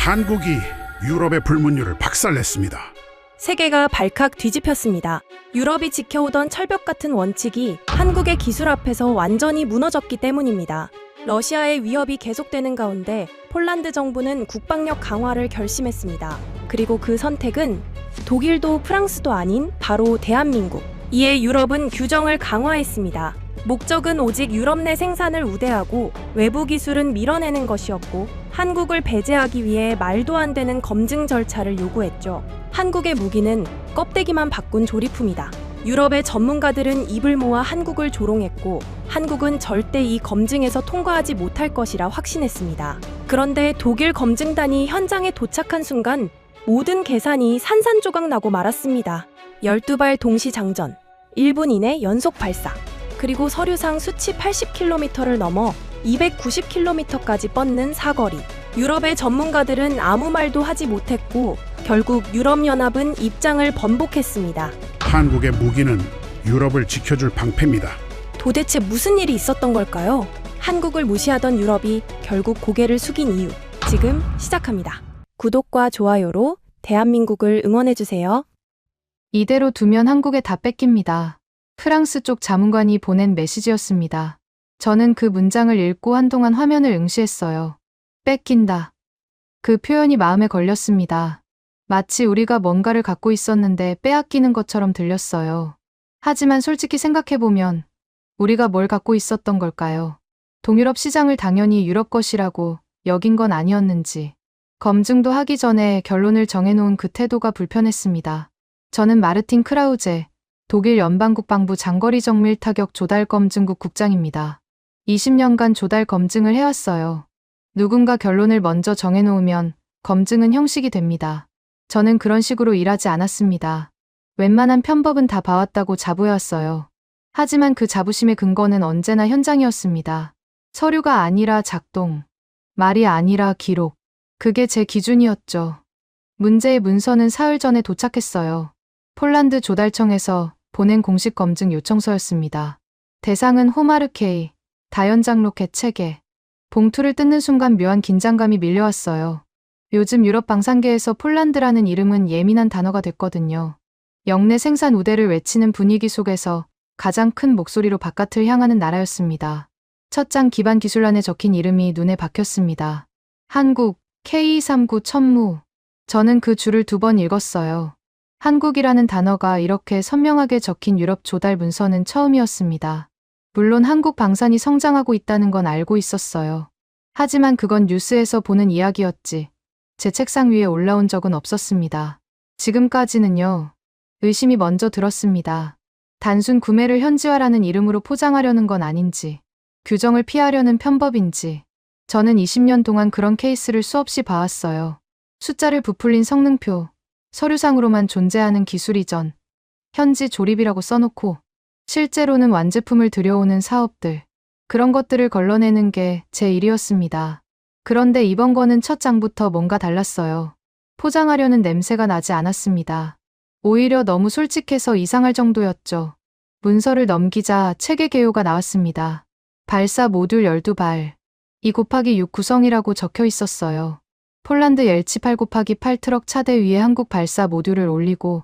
한국이 유럽의 불문율을 박살냈습니다. 세계가 발칵 뒤집혔습니다. 유럽이 지켜오던 철벽 같은 원칙이 한국의 기술 앞에서 완전히 무너졌기 때문입니다. 러시아의 위협이 계속되는 가운데 폴란드 정부는 국방력 강화를 결심했습니다. 그리고 그 선택은 독일도 프랑스도 아닌 바로 대한민국. 이에 유럽은 규정을 강화했습니다. 목적은 오직 유럽 내 생산을 우대하고 외부 기술은 밀어내는 것이었고, 한국을 배제하기 위해 말도 안 되는 검증 절차를 요구했죠. 한국의 무기는 껍데기만 바꾼 조리품이다. 유럽의 전문가들은 입을 모아 한국을 조롱했고, 한국은 절대 이 검증에서 통과하지 못할 것이라 확신했습니다. 그런데 독일 검증단이 현장에 도착한 순간 모든 계산이 산산조각 나고 말았습니다. 12발 동시 장전, 1분 이내 연속 발사, 그리고 서류상 수치 80km를 넘어 290km까지 뻗는 사거리. 유럽의 전문가들은 아무 말도 하지 못했고, 결국 유럽연합은 입장을 번복했습니다. 한국의 무기는 유럽을 지켜줄 방패입니다. 도대체 무슨 일이 있었던 걸까요? 한국을 무시하던 유럽이 결국 고개를 숙인 이유, 지금 시작합니다. 구독과 좋아요로 대한민국을 응원해주세요. 이대로 두면 한국에 다 뺏깁니다. 프랑스 쪽 자문관이 보낸 메시지였습니다. 저는 그 문장을 읽고 한동안 화면을 응시했어요. 뺏긴다. 그 표현이 마음에 걸렸습니다. 마치 우리가 뭔가를 갖고 있었는데 빼앗기는 것처럼 들렸어요. 하지만 솔직히 생각해보면 우리가 뭘 갖고 있었던 걸까요? 동유럽 시장을 당연히 유럽 것이라고 여긴 건 아니었는지. 검증도 하기 전에 결론을 정해놓은 그 태도가 불편했습니다. 저는 마르틴 크라우제, 독일 연방국방부 장거리 정밀 타격 조달 검증국 국장입니다. 20년간 조달 검증을 해왔어요. 누군가 결론을 먼저 정해놓으면 검증은 형식이 됩니다. 저는 그런 식으로 일하지 않았습니다. 웬만한 편법은 다 봐왔다고 자부해왔어요. 하지만 그 자부심의 근거는 언제나 현장이었습니다. 서류가 아니라 작동, 말이 아니라 기록. 그게 제 기준이었죠. 문제의 문서는 사흘 전에 도착했어요. 폴란드 조달청에서 보낸 공식 검증 요청서였습니다. 대상은 호마르케이, 다연장 로켓 3개. 봉투를 뜯는 순간 묘한 긴장감이 밀려왔어요. 요즘 유럽 방산계에서 폴란드라는 이름은 예민한 단어가 됐거든요. 영내 생산 우대를 외치는 분위기 속에서 가장 큰 목소리로 바깥을 향하는 나라였습니다. 첫 장 기반 기술란에 적힌 이름이 눈에 박혔습니다. 한국, K239 천무. 저는 그 줄을 2번 읽었어요. 한국이라는 단어가 이렇게 선명하게 적힌 유럽 조달 문서는 처음이었습니다. 물론 한국 방산이 성장하고 있다는 건 알고 있었어요. 하지만 그건 뉴스에서 보는 이야기였지. 제 책상 위에 올라온 적은 없었습니다. 지금까지는요. 의심이 먼저 들었습니다. 단순 구매를 현지화라는 이름으로 포장하려는 건 아닌지, 규정을 피하려는 편법인지. 저는 20년 동안 그런 케이스를 수없이 봐왔어요. 숫자를 부풀린 성능표, 서류상으로만 존재하는 기술 이전, 현지 조립이라고 써놓고 실제로는 완제품을 들여오는 사업들. 그런 것들을 걸러내는 게 제 일이었습니다. 그런데 이번 거는 첫 장부터 뭔가 달랐어요. 포장하려는 냄새가 나지 않았습니다. 오히려 너무 솔직해서 이상할 정도였죠. 문서를 넘기자 체계 개요가 나왔습니다. 발사 모듈 12발. 2 곱하기 6 구성이라고 적혀 있었어요. 폴란드 옐치 8 곱하기 8 트럭 차대 위에 한국 발사 모듈을 올리고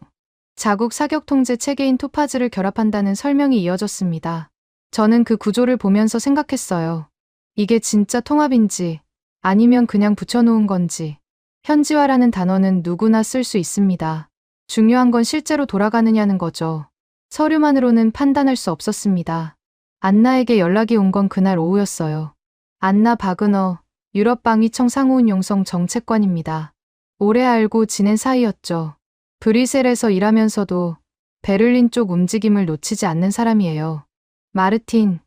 자국 사격 통제 체계인 토파즈를 결합한다는 설명이 이어졌습니다. 저는 그 구조를 보면서 생각했어요. 이게 진짜 통합인지 아니면 그냥 붙여놓은 건지. 현지화라는 단어는 누구나 쓸 수 있습니다. 중요한 건 실제로 돌아가느냐는 거죠. 서류만으로는 판단할 수 없었습니다. 안나에게 연락이 온 건 그날 오후였어요. 안나 바그너, 유럽방위청 상호운용성 정책관입니다. 오래 알고 지낸 사이였죠. 브뤼셀에서 일하면서도 베를린 쪽 움직임을 놓치지 않는 사람이에요. 마르틴,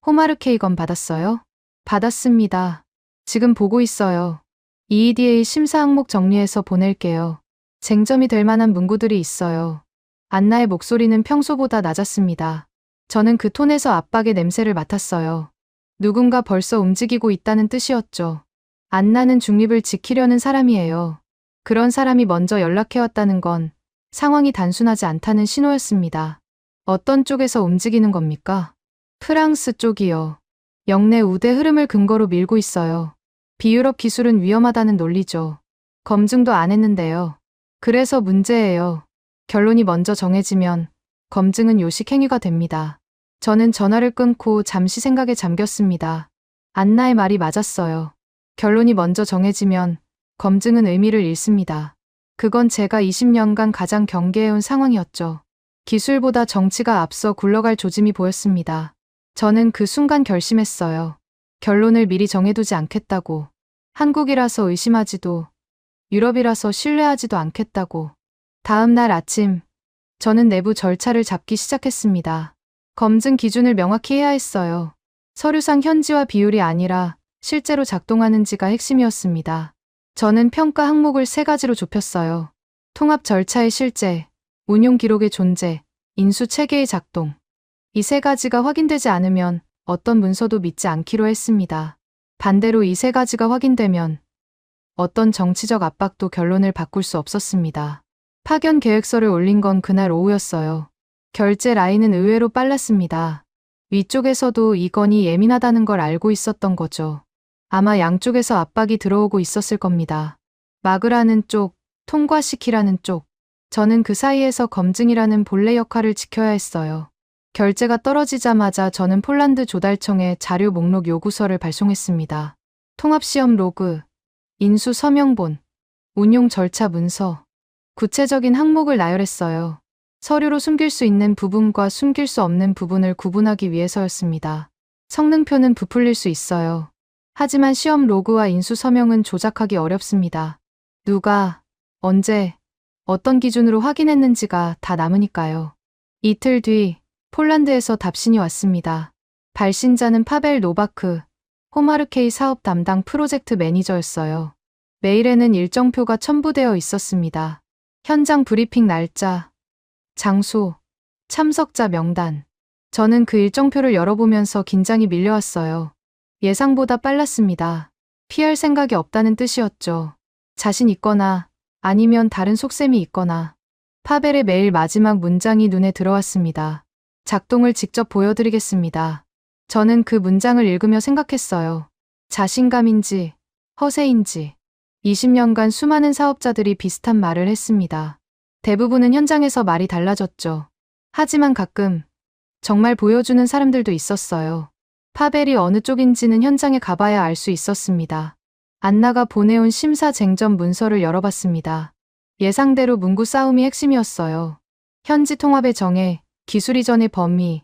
호마르케이건 받았어요? 받았습니다. 지금 보고 있어요. EEDA 심사 항목 정리해서 보낼게요. 쟁점이 될 만한 문구들이 있어요. 안나의 목소리는 평소보다 낮았습니다. 저는 그 톤에서 압박의 냄새를 맡았어요. 누군가 벌써 움직이고 있다는 뜻이었죠. 안나는 중립을 지키려는 사람이에요. 그런 사람이 먼저 연락해왔다는 건 상황이 단순하지 않다는 신호였습니다. 어떤 쪽에서 움직이는 겁니까? 프랑스 쪽이요. 영내 우대 흐름을 근거로 밀고 있어요. 비유럽 기술은 위험하다는 논리죠. 검증도 안 했는데요. 그래서 문제예요. 결론이 먼저 정해지면 검증은 요식행위가 됩니다. 저는 전화를 끊고 잠시 생각에 잠겼습니다. 안나의 말이 맞았어요. 결론이 먼저 정해지면 검증은 의미를 잃습니다. 그건 제가 20년간 가장 경계해온 상황이었죠. 기술보다 정치가 앞서 굴러갈 조짐이 보였습니다. 저는 그 순간 결심했어요. 결론을 미리 정해두지 않겠다고. 한국이라서 의심하지도, 유럽이라서 신뢰하지도 않겠다고. 다음 날 아침, 저는 내부 절차를 잡기 시작했습니다. 검증 기준을 명확히 해야 했어요. 서류상 현지화 비율이 아니라 실제로 작동하는지가 핵심이었습니다. 저는 평가 항목을 3가지로 좁혔어요. 통합 절차의 실제, 운용 기록의 존재, 인수 체계의 작동. 이 3가지가 확인되지 않으면 어떤 문서도 믿지 않기로 했습니다. 반대로 이 3가지가 확인되면 어떤 정치적 압박도 결론을 바꿀 수 없었습니다. 파견 계획서를 올린 건 그날 오후였어요. 결제 라인은 의외로 빨랐습니다. 위쪽에서도 이 건이 예민하다는 걸 알고 있었던 거죠. 아마 양쪽에서 압박이 들어오고 있었을 겁니다. 막으라는 쪽, 통과시키라는 쪽. 저는 그 사이에서 검증이라는 본래 역할을 지켜야 했어요. 결제가 떨어지자마자 저는 폴란드 조달청에 자료 목록 요구서를 발송했습니다. 통합시험 로그, 인수 서명본, 운용 절차 문서, 구체적인 항목을 나열했어요. 서류로 숨길 수 있는 부분과 숨길 수 없는 부분을 구분하기 위해서였습니다. 성능표는 부풀릴 수 있어요. 하지만 시험 로그와 인수 서명은 조작하기 어렵습니다. 누가, 언제, 어떤 기준으로 확인했는지가 다 남으니까요. 이틀 뒤 폴란드에서 답신이 왔습니다. 발신자는 파벨 노바크, 호마르케이 사업 담당 프로젝트 매니저였어요. 메일에는 일정표가 첨부되어 있었습니다. 현장 브리핑 날짜, 장소, 참석자 명단. 저는 그 일정표를 열어보면서 긴장이 밀려왔어요. 예상보다 빨랐습니다. 피할 생각이 없다는 뜻이었죠. 자신 있거나 아니면 다른 속셈이 있거나. 파벨의 메일 마지막 문장이 눈에 들어왔습니다. 작동을 직접 보여드리겠습니다. 저는 그 문장을 읽으며 생각했어요. 자신감인지 허세인지. 20년간 수많은 사업자들이 비슷한 말을 했습니다. 대부분은 현장에서 말이 달라졌죠. 하지만 가끔 정말 보여주는 사람들도 있었어요. 파벨이 어느 쪽인지는 현장에 가봐야 알 수 있었습니다. 안나가 보내온 심사쟁점 문서를 열어봤습니다. 예상대로 문구 싸움이 핵심이었어요. 현지 통합의 정의, 기술 이전의 범위,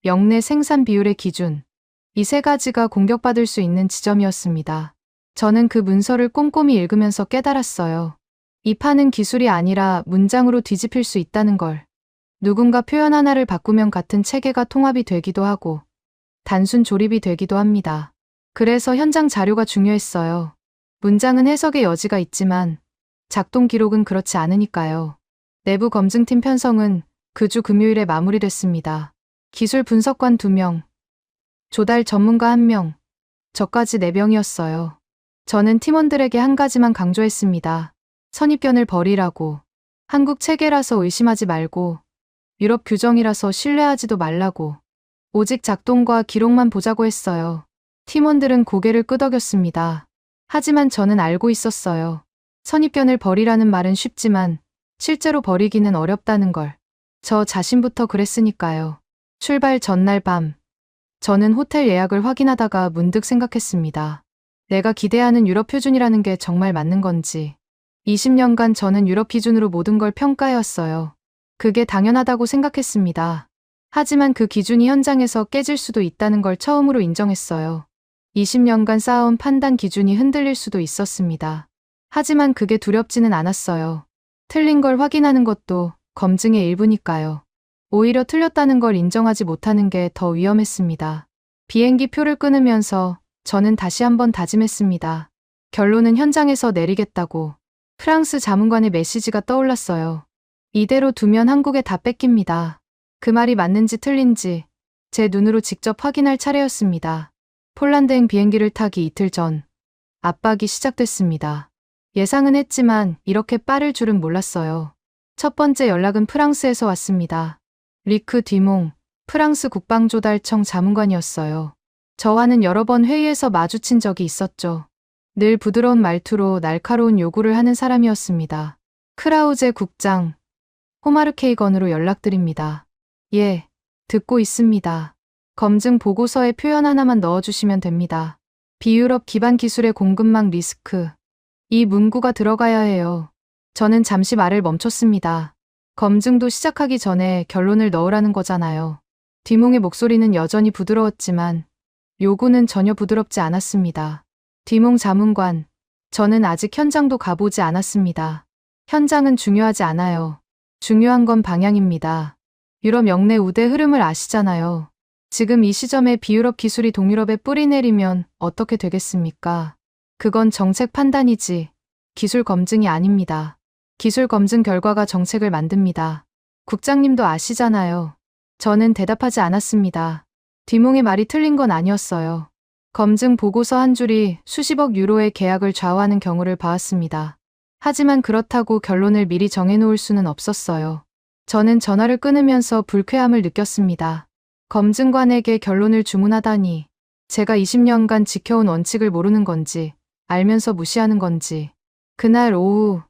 역내 생산 비율의 기준. 이 3가지가 공격받을 수 있는 지점이었습니다. 저는 그 문서를 꼼꼼히 읽으면서 깨달았어요. 이 판은 기술이 아니라 문장으로 뒤집힐 수 있다는 걸. 누군가 표현 하나를 바꾸면 같은 체계가 통합이 되기도 하고 단순 조립이 되기도 합니다. 그래서 현장 자료가 중요했어요. 문장은 해석의 여지가 있지만 작동 기록은 그렇지 않으니까요. 내부 검증팀 편성은 그 주 금요일에 마무리됐습니다. 기술 분석관 2명, 조달 전문가 1명, 저까지 4명이었어요. 저는 팀원들에게 한 가지만 강조했습니다. 선입견을 버리라고. 한국 체계라서 의심하지 말고, 유럽 규정이라서 신뢰하지도 말라고. 오직 작동과 기록만 보자고 했어요. 팀원들은 고개를 끄덕였습니다. 하지만 저는 알고 있었어요. 선입견을 버리라는 말은 쉽지만 실제로 버리기는 어렵다는 걸. 저 자신부터 그랬으니까요. 출발 전날 밤, 저는 호텔 예약을 확인하다가 문득 생각했습니다. 내가 기대하는 유럽 표준이라는 게 정말 맞는 건지. 20년간 저는 유럽 기준으로 모든 걸 평가해왔어요. 그게 당연하다고 생각했습니다. 하지만 그 기준이 현장에서 깨질 수도 있다는 걸 처음으로 인정했어요. 20년간 쌓아온 판단 기준이 흔들릴 수도 있었습니다. 하지만 그게 두렵지는 않았어요. 틀린 걸 확인하는 것도 검증의 일부니까요. 오히려 틀렸다는 걸 인정하지 못하는 게 더 위험했습니다. 비행기 표를 끊으면서 저는 다시 한번 다짐했습니다. 결론은 현장에서 내리겠다고. 프랑스 자문관의 메시지가 떠올랐어요. 이대로 두면 한국에 다 뺏깁니다. 그 말이 맞는지 틀린지 제 눈으로 직접 확인할 차례였습니다. 폴란드행 비행기를 타기 이틀 전 압박이 시작됐습니다. 예상은 했지만 이렇게 빠를 줄은 몰랐어요. 첫 번째 연락은 프랑스에서 왔습니다. 리크 뒤몽, 프랑스 국방조달청 자문관이었어요. 저와는 여러 번 회의에서 마주친 적이 있었죠. 늘 부드러운 말투로 날카로운 요구를 하는 사람이었습니다. 크라우제 국장, 호마르케이건으로 연락드립니다. 예, 듣고 있습니다. 검증 보고서에 표현 하나만 넣어주시면 됩니다. 비유럽 기반 기술의 공급망 리스크. 이 문구가 들어가야 해요. 저는 잠시 말을 멈췄습니다. 검증도 시작하기 전에 결론을 넣으라는 거잖아요. 디몽의 목소리는 여전히 부드러웠지만 요구는 전혀 부드럽지 않았습니다. 디몽 자문관, 저는 아직 현장도 가보지 않았습니다. 현장은 중요하지 않아요. 중요한 건 방향입니다. 유럽 영내 우대 흐름을 아시잖아요. 지금 이 시점에 비유럽 기술이 동유럽에 뿌리 내리면 어떻게 되겠습니까? 그건 정책 판단이지 기술 검증이 아닙니다. 기술 검증 결과가 정책을 만듭니다. 국장님도 아시잖아요. 저는 대답하지 않았습니다. 디몽의 말이 틀린 건 아니었어요. 검증 보고서 한 줄이 수십억 유로의 계약을 좌우하는 경우를 봐왔습니다. 하지만 그렇다고 결론을 미리 정해놓을 수는 없었어요. 저는 전화를 끊으면서 불쾌함을 느꼈습니다. 검증관에게 결론을 주문하다니, 제가 20년간 지켜온 원칙을 모르는 건지, 알면서 무시하는 건지. 그날 오후,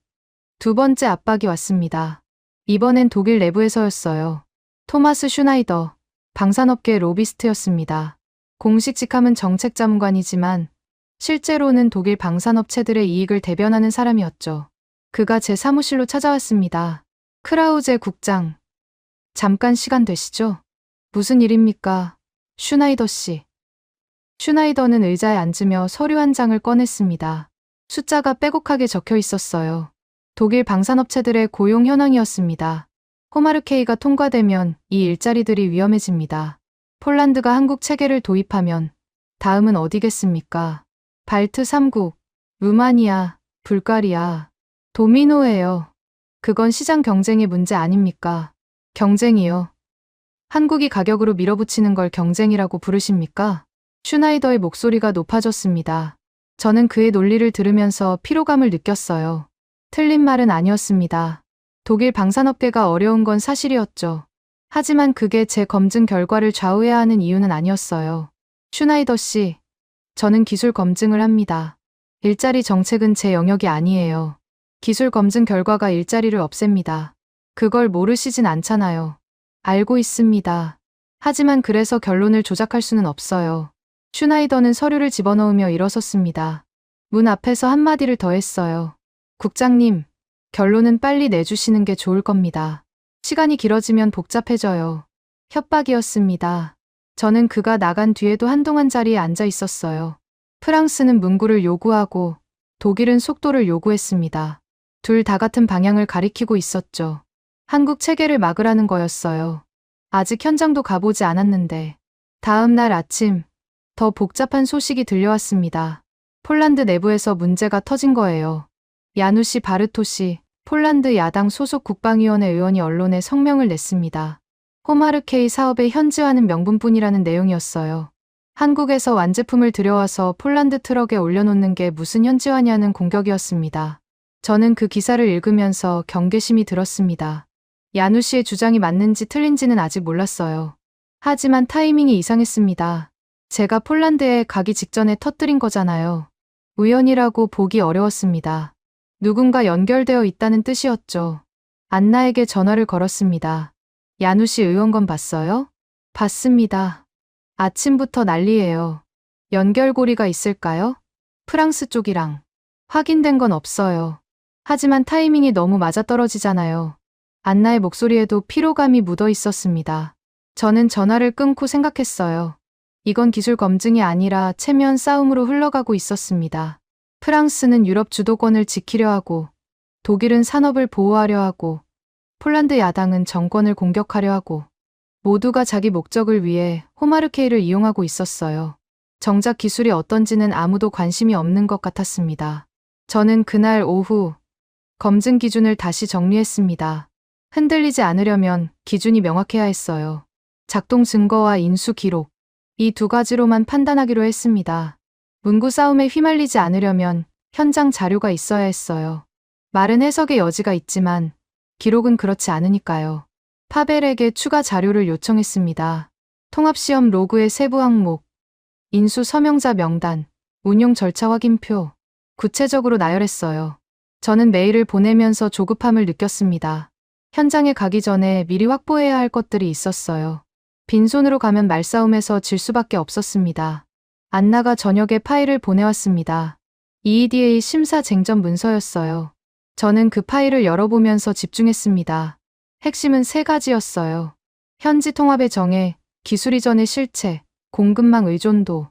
두 번째 압박이 왔습니다. 이번엔 독일 내부에서였어요. 토마스 슈나이더, 방산업계 로비스트였습니다. 공식 직함은 정책자문관이지만 실제로는 독일 방산업체들의 이익을 대변하는 사람이었죠. 그가 제 사무실로 찾아왔습니다. 크라우제 국장, 잠깐 시간 되시죠? 무슨 일입니까? 슈나이더 씨. 슈나이더는 의자에 앉으며 서류 한 장을 꺼냈습니다. 숫자가 빼곡하게 적혀 있었어요. 독일 방산업체들의 고용 현황이었습니다. 호마르케이가 통과되면 이 일자리들이 위험해집니다. 폴란드가 한국 체계를 도입하면 다음은 어디겠습니까? 발트 3국, 루마니아, 불가리아, 도미노예요. 그건 시장 경쟁의 문제 아닙니까? 경쟁이요. 한국이 가격으로 밀어붙이는 걸 경쟁이라고 부르십니까? 슈나이더의 목소리가 높아졌습니다. 저는 그의 논리를 들으면서 피로감을 느꼈어요. 틀린 말은 아니었습니다. 독일 방산업계가 어려운 건 사실이었죠. 하지만 그게 제 검증 결과를 좌우해야 하는 이유는 아니었어요. 슈나이더 씨, 저는 기술 검증을 합니다. 일자리 정책은 제 영역이 아니에요. 기술 검증 결과가 일자리를 없앱니다. 그걸 모르시진 않잖아요. 알고 있습니다. 하지만 그래서 결론을 조작할 수는 없어요. 슈나이더는 서류를 집어넣으며 일어섰습니다. 문 앞에서 한마디를 더 했어요. 국장님, 결론은 빨리 내주시는 게 좋을 겁니다. 시간이 길어지면 복잡해져요. 협박이었습니다. 저는 그가 나간 뒤에도 한동안 자리에 앉아 있었어요. 프랑스는 문구를 요구하고 독일은 속도를 요구했습니다. 둘 다 같은 방향을 가리키고 있었죠. 한국 체계를 막으라는 거였어요. 아직 현장도 가보지 않았는데. 다음 날 아침, 더 복잡한 소식이 들려왔습니다. 폴란드 내부에서 문제가 터진 거예요. 야누시 바르토시, 폴란드 야당 소속 국방위원회 의원이 언론에 성명을 냈습니다. 호마르케이 사업의 현지화는 명분뿐이라는 내용이었어요. 한국에서 완제품을 들여와서 폴란드 트럭에 올려놓는 게 무슨 현지화냐는 공격이었습니다. 저는 그 기사를 읽으면서 경계심이 들었습니다. 야누시의 주장이 맞는지 틀린지는 아직 몰랐어요. 하지만 타이밍이 이상했습니다. 제가 폴란드에 가기 직전에 터뜨린 거잖아요. 우연이라고 보기 어려웠습니다. 누군가 연결되어 있다는 뜻이었죠. 안나에게 전화를 걸었습니다. 야누시 의원건 봤어요? 봤습니다. 아침부터 난리예요. 연결고리가 있을까요? 프랑스 쪽이랑. 확인된 건 없어요. 하지만 타이밍이 너무 맞아떨어지잖아요. 안나의 목소리에도 피로감이 묻어 있었습니다. 저는 전화를 끊고 생각했어요. 이건 기술 검증이 아니라 체면 싸움으로 흘러가고 있었습니다. 프랑스는 유럽 주도권을 지키려 하고, 독일은 산업을 보호하려 하고, 폴란드 야당은 정권을 공격하려 하고, 모두가 자기 목적을 위해 호마르케이를 이용하고 있었어요. 정작 기술이 어떤지는 아무도 관심이 없는 것 같았습니다. 저는 그날 오후 검증 기준을 다시 정리했습니다. 흔들리지 않으려면 기준이 명확해야 했어요. 작동 증거와 인수 기록, 이 두 가지로만 판단하기로 했습니다. 문구 싸움에 휘말리지 않으려면 현장 자료가 있어야 했어요. 말은 해석의 여지가 있지만 기록은 그렇지 않으니까요. 파벨에게 추가 자료를 요청했습니다. 통합시험 로그의 세부 항목, 인수 서명자 명단, 운용 절차 확인표, 구체적으로 나열했어요. 저는 메일을 보내면서 조급함을 느꼈습니다. 현장에 가기 전에 미리 확보해야 할 것들이 있었어요. 빈손으로 가면 말싸움에서 질 수밖에 없었습니다. 안나가 저녁에 파일을 보내왔습니다. EEDA 심사 쟁점 문서였어요. 저는 그 파일을 열어보면서 집중했습니다. 핵심은 3가지였어요. 현지 통합의 정해, 기술 이전의 실체, 공급망 의존도.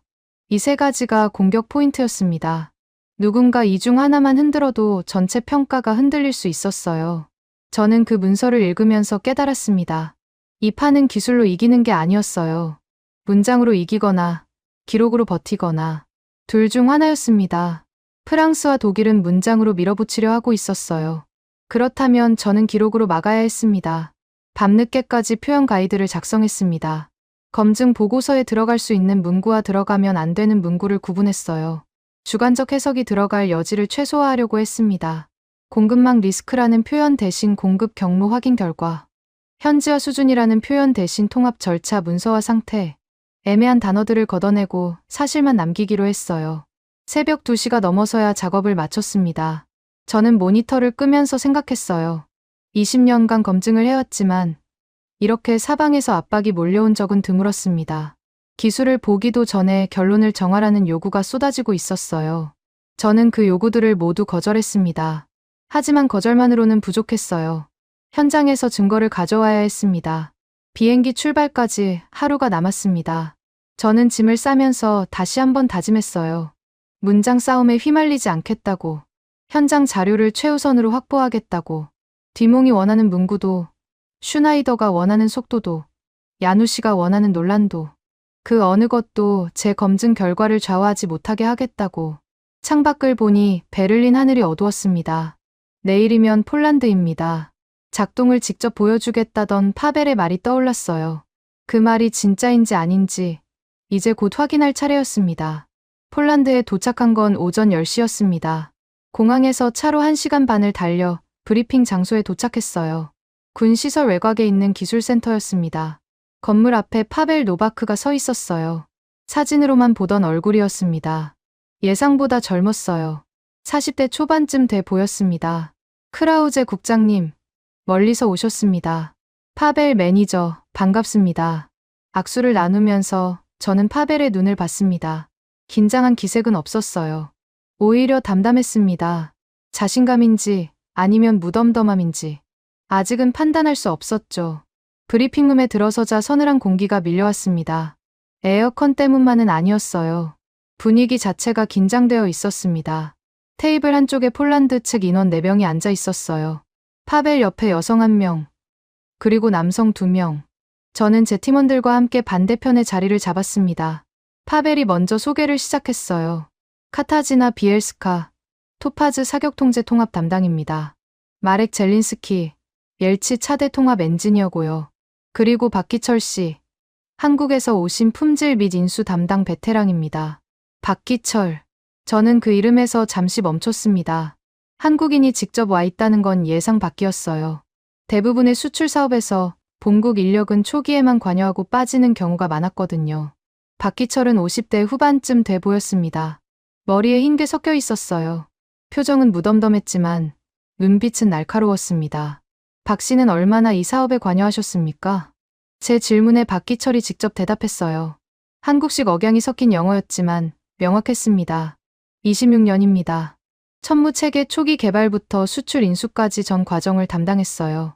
이 3가지가 공격 포인트였습니다. 누군가 이 중 하나만 흔들어도 전체 평가가 흔들릴 수 있었어요. 저는 그 문서를 읽으면서 깨달았습니다. 이 판은 기술로 이기는 게 아니었어요. 문장으로 이기거나 기록으로 버티거나 둘 중 하나였습니다. 프랑스와 독일은 문장으로 밀어붙이려 하고 있었어요. 그렇다면 저는 기록으로 막아야 했습니다. 밤늦게까지 표현 가이드를 작성했습니다. 검증 보고서에 들어갈 수 있는 문구와 들어가면 안 되는 문구를 구분했어요. 주관적 해석이 들어갈 여지를 최소화하려고 했습니다. 공급망 리스크라는 표현 대신 공급 경로 확인 결과, 현지화 수준이라는 표현 대신 통합 절차 문서와 상태, 애매한 단어들을 걷어내고 사실만 남기기로 했어요. 새벽 2시가 넘어서야 작업을 마쳤습니다. 저는 모니터를 끄면서 생각했어요. 20년간 검증을 해왔지만 이렇게 사방에서 압박이 몰려온 적은 드물었습니다. 기술을 보기도 전에 결론을 정하라는 요구가 쏟아지고 있었어요. 저는 그 요구들을 모두 거절했습니다. 하지만 거절만으로는 부족했어요. 현장에서 증거를 가져와야 했습니다. 비행기 출발까지 하루가 남았습니다. 저는 짐을 싸면서 다시 한번 다짐했어요. 문장 싸움에 휘말리지 않겠다고. 현장 자료를 최우선으로 확보하겠다고. 디몽이 원하는 문구도, 슈나이더가 원하는 속도도, 야누시가 원하는 논란도, 그 어느 것도 제 검증 결과를 좌우하지 못하게 하겠다고. 창밖을 보니 베를린 하늘이 어두웠습니다. 내일이면 폴란드입니다. 작동을 직접 보여주겠다던 파벨의 말이 떠올랐어요. 그 말이 진짜인지 아닌지 이제 곧 확인할 차례였습니다. 폴란드에 도착한 건 오전 10시였습니다. 공항에서 차로 1시간 반을 달려 브리핑 장소에 도착했어요. 군 시설 외곽에 있는 기술센터였습니다. 건물 앞에 파벨 노바크가 서 있었어요. 사진으로만 보던 얼굴이었습니다. 예상보다 젊었어요. 40대 초반쯤 돼 보였습니다. 크라우제 국장님, 멀리서 오셨습니다. 파벨 매니저, 반갑습니다. 악수를 나누면서 저는 파벨의 눈을 봤습니다. 긴장한 기색은 없었어요. 오히려 담담했습니다. 자신감인지 아니면 무덤덤함인지 아직은 판단할 수 없었죠. 브리핑룸에 들어서자 서늘한 공기가 밀려왔습니다. 에어컨 때문만은 아니었어요. 분위기 자체가 긴장되어 있었습니다. 테이블 한쪽에 폴란드 측 인원 4명이 앉아 있었어요. 파벨 옆에 여성 1명, 그리고 남성 2명. 저는 제 팀원들과 함께 반대편에 자리를 잡았습니다. 파벨이 먼저 소개를 시작했어요. 카타지나 비엘스카, 토파즈 사격통제 통합 담당입니다. 마렉 젤린스키, 옐치 차대 통합 엔지니어고요. 그리고 박기철 씨, 한국에서 오신 품질 및 인수 담당 베테랑입니다. 박기철. 저는 그 이름에서 잠시 멈췄습니다. 한국인이 직접 와 있다는 건 예상 밖이었어요. 대부분의 수출 사업에서 본국 인력은 초기에만 관여하고 빠지는 경우가 많았거든요. 박기철은 50대 후반쯤 돼 보였습니다. 머리에 흰 게 섞여 있었어요. 표정은 무덤덤했지만 눈빛은 날카로웠습니다. 박 씨는 얼마나 이 사업에 관여하셨습니까? 제 질문에 박기철이 직접 대답했어요. 한국식 억양이 섞인 영어였지만 명확했습니다. 26년입니다. 천무체계 초기 개발부터 수출 인수까지 전 과정을 담당했어요.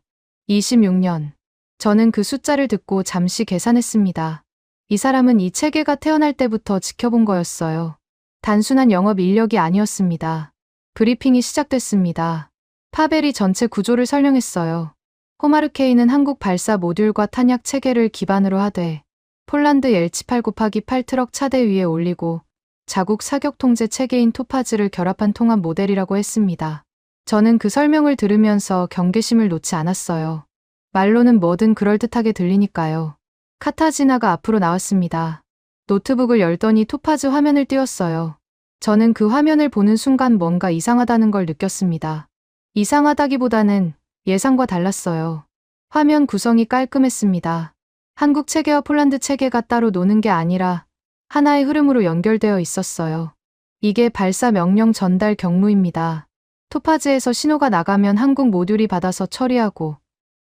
26년. 저는 그 숫자를 듣고 잠시 계산했습니다. 이 사람은 이 체계가 태어날 때부터 지켜본 거였어요. 단순한 영업 인력이 아니었습니다. 브리핑이 시작됐습니다. 파벨이 전체 구조를 설명했어요. 호마르케이는 한국 발사 모듈과 탄약 체계를 기반으로 하되 폴란드 옐치 8x8 트럭 차대 위에 올리고 자국 사격 통제 체계인 토파즈를 결합한 통합 모델이라고 했습니다. 저는 그 설명을 들으면서 경계심을 놓지 않았어요. 말로는 뭐든 그럴듯하게 들리니까요. 카타지나가 앞으로 나왔습니다. 노트북을 열더니 토파즈 화면을 띄웠어요. 저는 그 화면을 보는 순간 뭔가 이상하다는 걸 느꼈습니다. 이상하다기보다는 예상과 달랐어요. 화면 구성이 깔끔했습니다. 한국 체계와 폴란드 체계가 따로 노는 게 아니라 하나의 흐름으로 연결되어 있었어요. 이게 발사 명령 전달 경로입니다. 토파즈에서 신호가 나가면 한국 모듈이 받아서 처리하고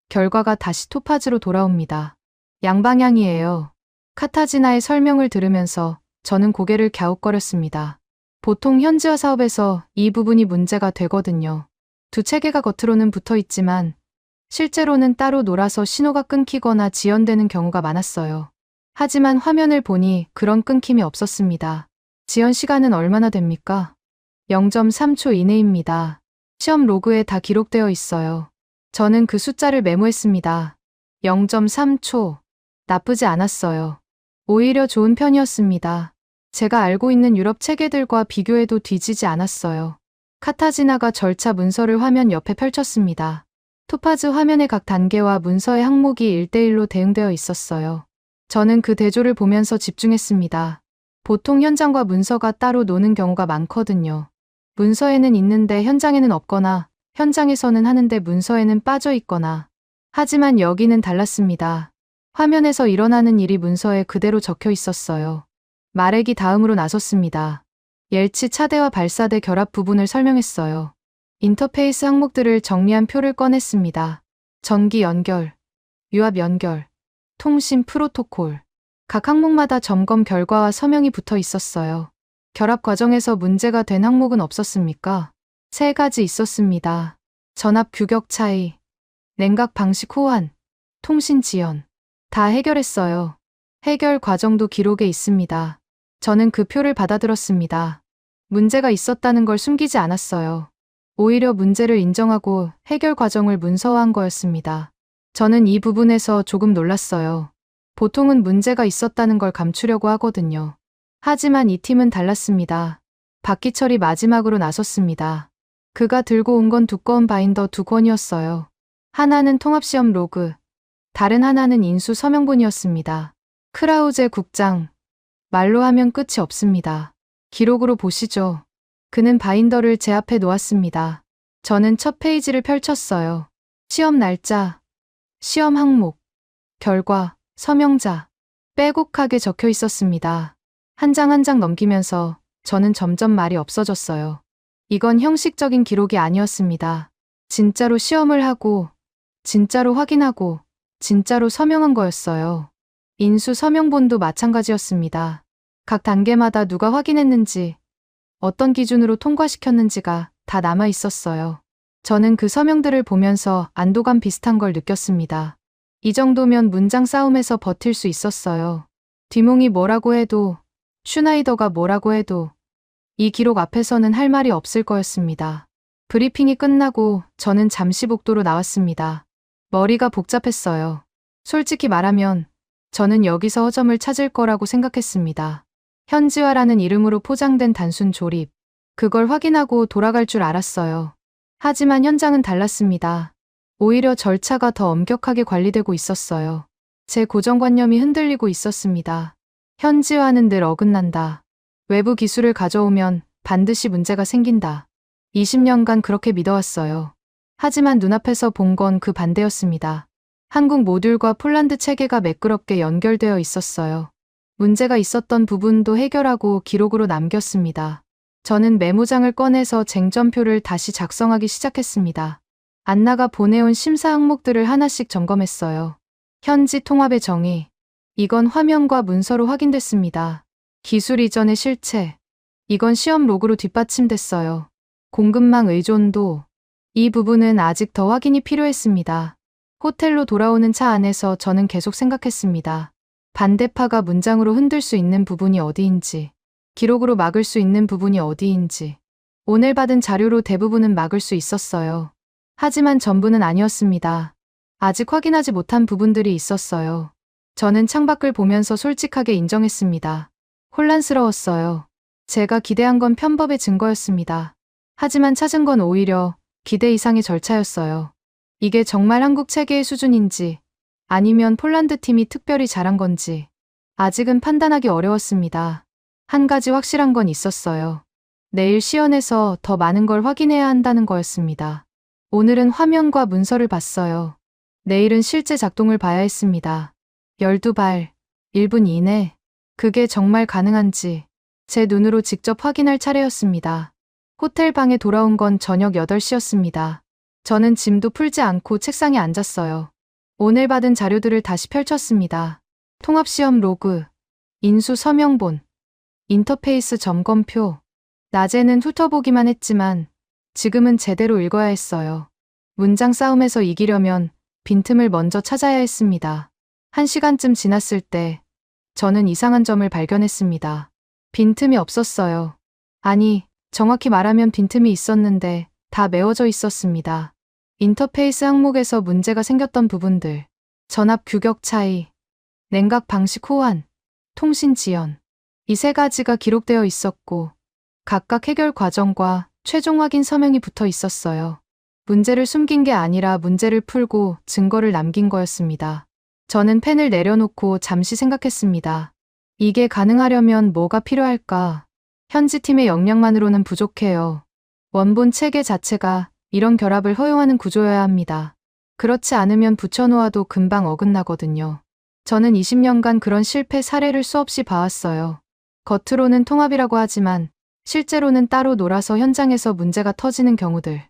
결과가 다시 토파즈로 돌아옵니다. 양방향이에요. 카타지나의 설명을 들으면서 저는 고개를 갸웃거렸습니다. 보통 현지화 사업에서 이 부분이 문제가 되거든요. 두 체계가 겉으로는 붙어 있지만 실제로는 따로 놀아서 신호가 끊기거나 지연되는 경우가 많았어요. 하지만 화면을 보니 그런 끊김이 없었습니다. 지연 시간은 얼마나 됩니까? 0.3초 이내입니다. 시험 로그에 다 기록되어 있어요. 저는 그 숫자를 메모했습니다. 0.3초. 나쁘지 않았어요. 오히려 좋은 편이었습니다. 제가 알고 있는 유럽 체계들과 비교해도 뒤지지 않았어요. 카타지나가 절차 문서를 화면 옆에 펼쳤습니다. 토파즈 화면의 각 단계와 문서의 항목이 1대1로 대응되어 있었어요. 저는 그 대조를 보면서 집중했습니다. 보통 현장과 문서가 따로 노는 경우가 많거든요. 문서에는 있는데 현장에는 없거나 현장에서는 하는데 문서에는 빠져 있거나. 하지만 여기는 달랐습니다. 화면에서 일어나는 일이 문서에 그대로 적혀 있었어요. 마렉이 다음으로 나섰습니다. 옐치 차대와 발사대 결합 부분을 설명했어요. 인터페이스 항목들을 정리한 표를 꺼냈습니다. 전기 연결, 유압 연결, 통신 프로토콜. 각 항목마다 점검 결과와 서명이 붙어 있었어요. 결합 과정에서 문제가 된 항목은 없었습니까? 3가지 있었습니다. 전압 규격 차이, 냉각 방식 호환, 통신 지연. 다 해결했어요. 해결 과정도 기록에 있습니다. 저는 그 표를 받아들었습니다. 문제가 있었다는 걸 숨기지 않았어요. 오히려 문제를 인정하고 해결 과정을 문서화한 거였습니다. 저는 이 부분에서 조금 놀랐어요. 보통은 문제가 있었다는 걸 감추려고 하거든요. 하지만 이 팀은 달랐습니다. 박기철이 마지막으로 나섰습니다. 그가 들고 온 건 두꺼운 바인더 2권이었어요. 하나는 통합시험 로그, 다른 하나는 인수 서명본이었습니다. 크라우제 국장, 말로 하면 끝이 없습니다. 기록으로 보시죠. 그는 바인더를 제 앞에 놓았습니다. 저는 첫 페이지를 펼쳤어요. 시험 날짜, 시험 항목, 결과, 서명자, 빼곡하게 적혀 있었습니다. 한 장 한 장 넘기면서 저는 점점 말이 없어졌어요. 이건 형식적인 기록이 아니었습니다. 진짜로 시험을 하고, 진짜로 확인하고, 진짜로 서명한 거였어요. 인수 서명본도 마찬가지였습니다. 각 단계마다 누가 확인했는지, 어떤 기준으로 통과시켰는지가 다 남아 있었어요. 저는 그 서명들을 보면서 안도감 비슷한 걸 느꼈습니다. 이 정도면 문장 싸움에서 버틸 수 있었어요. 디몽이 뭐라고 해도, 슈나이더가 뭐라고 해도 이 기록 앞에서는 할 말이 없을 거였습니다. 브리핑이 끝나고 저는 잠시 복도로 나왔습니다. 머리가 복잡했어요. 솔직히 말하면 저는 여기서 허점을 찾을 거라고 생각했습니다. 현지화라는 이름으로 포장된 단순 조립. 그걸 확인하고 돌아갈 줄 알았어요. 하지만 현장은 달랐습니다. 오히려 절차가 더 엄격하게 관리되고 있었어요. 제 고정관념이 흔들리고 있었습니다. 현지화는 늘 어긋난다. 외부 기술을 가져오면 반드시 문제가 생긴다. 20년간 그렇게 믿어왔어요. 하지만 눈앞에서 본 건 그 반대였습니다. 한국 모듈과 폴란드 체계가 매끄럽게 연결되어 있었어요. 문제가 있었던 부분도 해결하고 기록으로 남겼습니다. 저는 메모장을 꺼내서 쟁점표를 다시 작성하기 시작했습니다. 안나가 보내온 심사 항목들을 하나씩 점검했어요. 현지 통합의 정의. 이건 화면과 문서로 확인됐습니다. 기술 이전의 실체. 이건 시험 로그로 뒷받침됐어요. 공급망 의존도. 이 부분은 아직 더 확인이 필요했습니다. 호텔로 돌아오는 차 안에서 저는 계속 생각했습니다. 반대파가 문장으로 흔들 수 있는 부분이 어디인지, 기록으로 막을 수 있는 부분이 어디인지. 오늘 받은 자료로 대부분은 막을 수 있었어요. 하지만 전부는 아니었습니다. 아직 확인하지 못한 부분들이 있었어요. 저는 창밖을 보면서 솔직하게 인정했습니다. 혼란스러웠어요. 제가 기대한 건 편법의 증거였습니다. 하지만 찾은 건 오히려 기대 이상의 절차였어요. 이게 정말 한국 체계의 수준인지 아니면 폴란드 팀이 특별히 잘한 건지 아직은 판단하기 어려웠습니다. 한 가지 확실한 건 있었어요. 내일 시연에서 더 많은 걸 확인해야 한다는 거였습니다. 오늘은 화면과 문서를 봤어요. 내일은 실제 작동을 봐야 했습니다. 12발, 1분 이내. 그게 정말 가능한지, 제 눈으로 직접 확인할 차례였습니다. 호텔 방에 돌아온 건 저녁 8시였습니다. 저는 짐도 풀지 않고 책상에 앉았어요. 오늘 받은 자료들을 다시 펼쳤습니다. 통합시험 로그, 인수 서명본, 인터페이스 점검표. 낮에는 훑어보기만 했지만 지금은 제대로 읽어야 했어요. 문장 싸움에서 이기려면 빈틈을 먼저 찾아야 했습니다. 1시간쯤 지났을 때 저는 이상한 점을 발견했습니다. 빈틈이 없었어요. 아니, 정확히 말하면 빈틈이 있었는데 다 메워져 있었습니다. 인터페이스 항목에서 문제가 생겼던 부분들, 전압 규격 차이, 냉각 방식 호환, 통신 지연. 이 3가지가 기록되어 있었고 각각 해결 과정과 최종 확인 서명이 붙어 있었어요. 문제를 숨긴 게 아니라 문제를 풀고 증거를 남긴 거였습니다. 저는 펜을 내려놓고 잠시 생각했습니다. 이게 가능하려면 뭐가 필요할까? 현지 팀의 역량만으로는 부족해요. 원본 체계 자체가 이런 결합을 허용하는 구조여야 합니다. 그렇지 않으면 붙여놓아도 금방 어긋나거든요. 저는 20년간 그런 실패 사례를 수없이 봐왔어요. 겉으로는 통합이라고 하지만 실제로는 따로 놀아서 현장에서 문제가 터지는 경우들.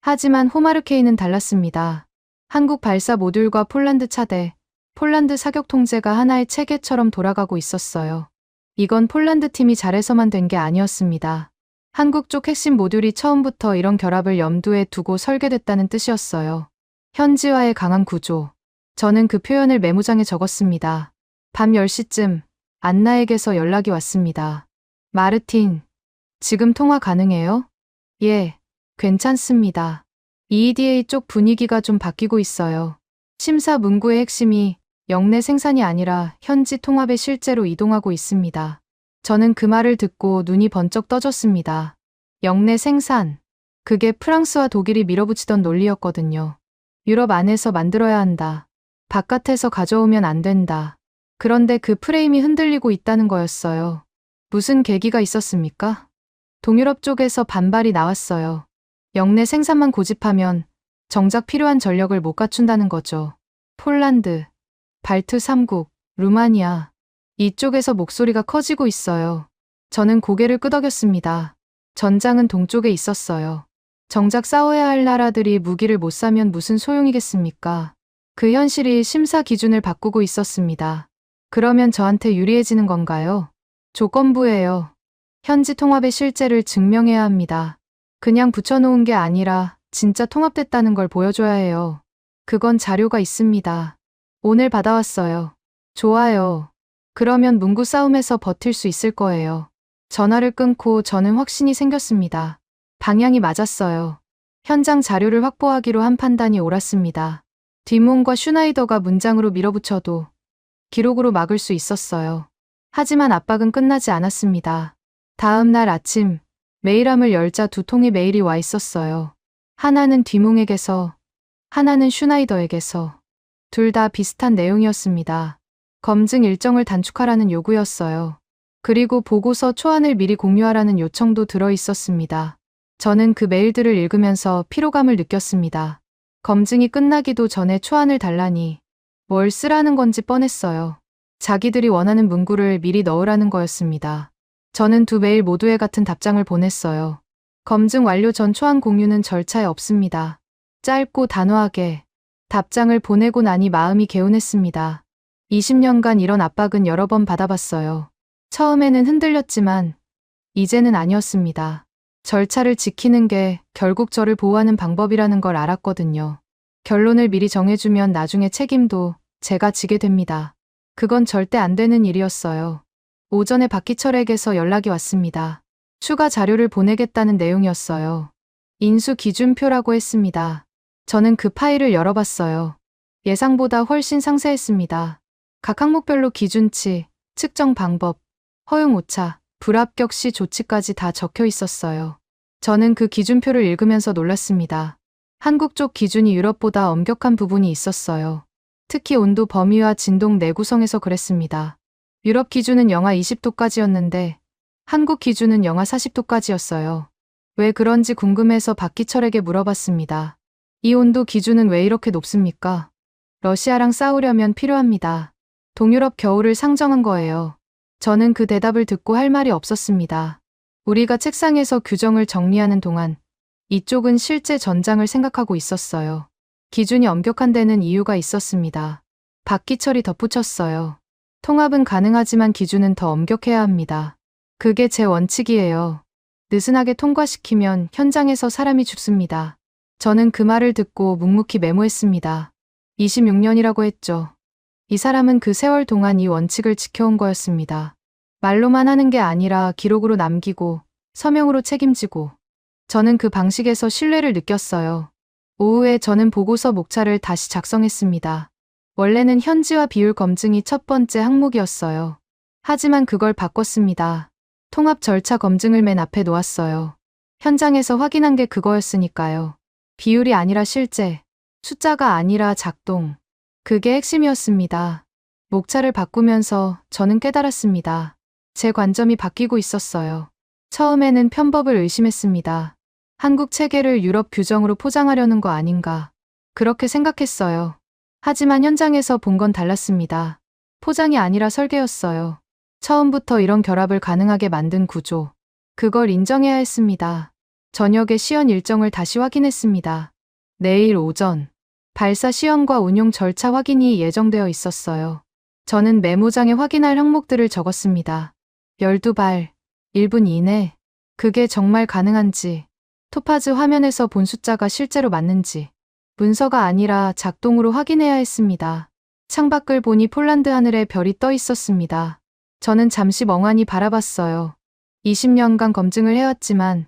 하지만 호마르케이는 달랐습니다. 한국 발사 모듈과 폴란드 차대, 폴란드 사격 통제가 하나의 체계처럼 돌아가고 있었어요. 이건 폴란드 팀이 잘해서만 된 게 아니었습니다. 한국 쪽 핵심 모듈이 처음부터 이런 결합을 염두에 두고 설계됐다는 뜻이었어요. 현지화의 강한 구조. 저는 그 표현을 메모장에 적었습니다. 밤 10시쯤 안나에게서 연락이 왔습니다. 마르틴, 지금 통화 가능해요? 예, 괜찮습니다. EEDA 쪽 분위기가 좀 바뀌고 있어요. 심사 문구의 핵심이 영내 생산이 아니라 현지 통합에 실제로 이동하고 있습니다. 저는 그 말을 듣고 눈이 번쩍 떠졌습니다. 영내 생산. 그게 프랑스와 독일이 밀어붙이던 논리였거든요. 유럽 안에서 만들어야 한다. 바깥에서 가져오면 안 된다. 그런데 그 프레임이 흔들리고 있다는 거였어요. 무슨 계기가 있었습니까? 동유럽 쪽에서 반발이 나왔어요. 영내 생산만 고집하면 정작 필요한 전력을 못 갖춘다는 거죠. 폴란드, 발트 3국, 루마니아. 이쪽에서 목소리가 커지고 있어요. 저는 고개를 끄덕였습니다. 전장은 동쪽에 있었어요. 정작 싸워야 할 나라들이 무기를 못 사면 무슨 소용이겠습니까? 그 현실이 심사 기준을 바꾸고 있었습니다. 그러면 저한테 유리해지는 건가요? 조건부예요. 현지 통합의 실제를 증명해야 합니다. 그냥 붙여놓은 게 아니라 진짜 통합됐다는 걸 보여줘야 해요. 그건 자료가 있습니다. 오늘 받아왔어요. 좋아요. 그러면 문구 싸움에서 버틸 수 있을 거예요. 전화를 끊고 저는 확신이 생겼습니다. 방향이 맞았어요. 현장 자료를 확보하기로 한 판단이 옳았습니다. 뒷문과 슈나이더가 문장으로 밀어붙여도 기록으로 막을 수 있었어요. 하지만 압박은 끝나지 않았습니다. 다음 날 아침 메일함을 열자 2통의 메일이 와 있었어요. 하나는 뒤뭉에게서, 하나는 슈나이더에게서. 둘 다 비슷한 내용이었습니다. 검증 일정을 단축하라는 요구였어요. 그리고 보고서 초안을 미리 공유하라는 요청도 들어 있었습니다. 저는 그 메일들을 읽으면서 피로감을 느꼈습니다. 검증이 끝나기도 전에 초안을 달라니 뭘 쓰라는 건지 뻔했어요. 자기들이 원하는 문구를 미리 넣으라는 거였습니다. 저는 2 메일 모두에 같은 답장을 보냈어요. 검증 완료 전 초안 공유는 절차에 없습니다. 짧고 단호하게 답장을 보내고 나니 마음이 개운했습니다. 20년간 이런 압박은 여러 번 받아봤어요. 처음에는 흔들렸지만 이제는 아니었습니다. 절차를 지키는 게 결국 저를 보호하는 방법이라는 걸 알았거든요. 결론을 미리 정해주면 나중에 책임도 제가 지게 됩니다. 그건 절대 안 되는 일이었어요. 오전에 박기철에게서 연락이 왔습니다. 추가 자료를 보내겠다는 내용이었어요. 인수 기준표라고 했습니다. 저는 그 파일을 열어봤어요. 예상보다 훨씬 상세했습니다. 각 항목별로 기준치, 측정 방법, 허용 오차, 불합격 시 조치까지 다 적혀 있었어요. 저는 그 기준표를 읽으면서 놀랐습니다. 한국 쪽 기준이 유럽보다 엄격한 부분이 있었어요. 특히 온도 범위와 진동 내구성에서 그랬습니다. 유럽 기준은 영하 20도까지였는데 한국 기준은 영하 40도까지였어요. 왜 그런지 궁금해서 박기철에게 물어봤습니다. 이 온도 기준은 왜 이렇게 높습니까? 러시아랑 싸우려면 필요합니다. 동유럽 겨울을 상정한 거예요. 저는 그 대답을 듣고 할 말이 없었습니다. 우리가 책상에서 규정을 정리하는 동안 이쪽은 실제 전장을 생각하고 있었어요. 기준이 엄격한 데는 이유가 있었습니다. 박기철이 덧붙였어요. 통합은 가능하지만 기준은 더 엄격해야 합니다. 그게 제 원칙이에요. 느슨하게 통과시키면 현장에서 사람이 죽습니다. 저는 그 말을 듣고 묵묵히 메모했습니다. 26년이라고 했죠. 이 사람은 그 세월 동안 이 원칙을 지켜온 거였습니다. 말로만 하는 게 아니라 기록으로 남기고 서명으로 책임지고 저는 그 방식에서 신뢰를 느꼈어요. 오후에 저는 보고서 목차를 다시 작성했습니다. 원래는 현지화 비율 검증이 첫 번째 항목이었어요. 하지만 그걸 바꿨습니다. 통합 절차 검증을 맨 앞에 놓았어요. 현장에서 확인한 게 그거였으니까요. 비율이 아니라 실제, 숫자가 아니라 작동. 그게 핵심이었습니다. 목차를 바꾸면서 저는 깨달았습니다. 제 관점이 바뀌고 있었어요. 처음에는 편법을 의심했습니다. 한국 체계를 유럽 규정으로 포장하려는 거 아닌가. 그렇게 생각했어요. 하지만 현장에서 본 건 달랐습니다. 포장이 아니라 설계였어요. 처음부터 이런 결합을 가능하게 만든 구조. 그걸 인정해야 했습니다. 저녁에 시연 일정을 다시 확인했습니다. 내일 오전, 발사 시연과 운용 절차 확인이 예정되어 있었어요. 저는 메모장에 확인할 항목들을 적었습니다. 12발, 1분 이내. 그게 정말 가능한지, 토파즈 화면에서 본 숫자가 실제로 맞는지, 문서가 아니라 작동으로 확인해야 했습니다. 창밖을 보니 폴란드 하늘에 별이 떠 있었습니다. 저는 잠시 멍하니 바라봤어요. 20년간 검증을 해왔지만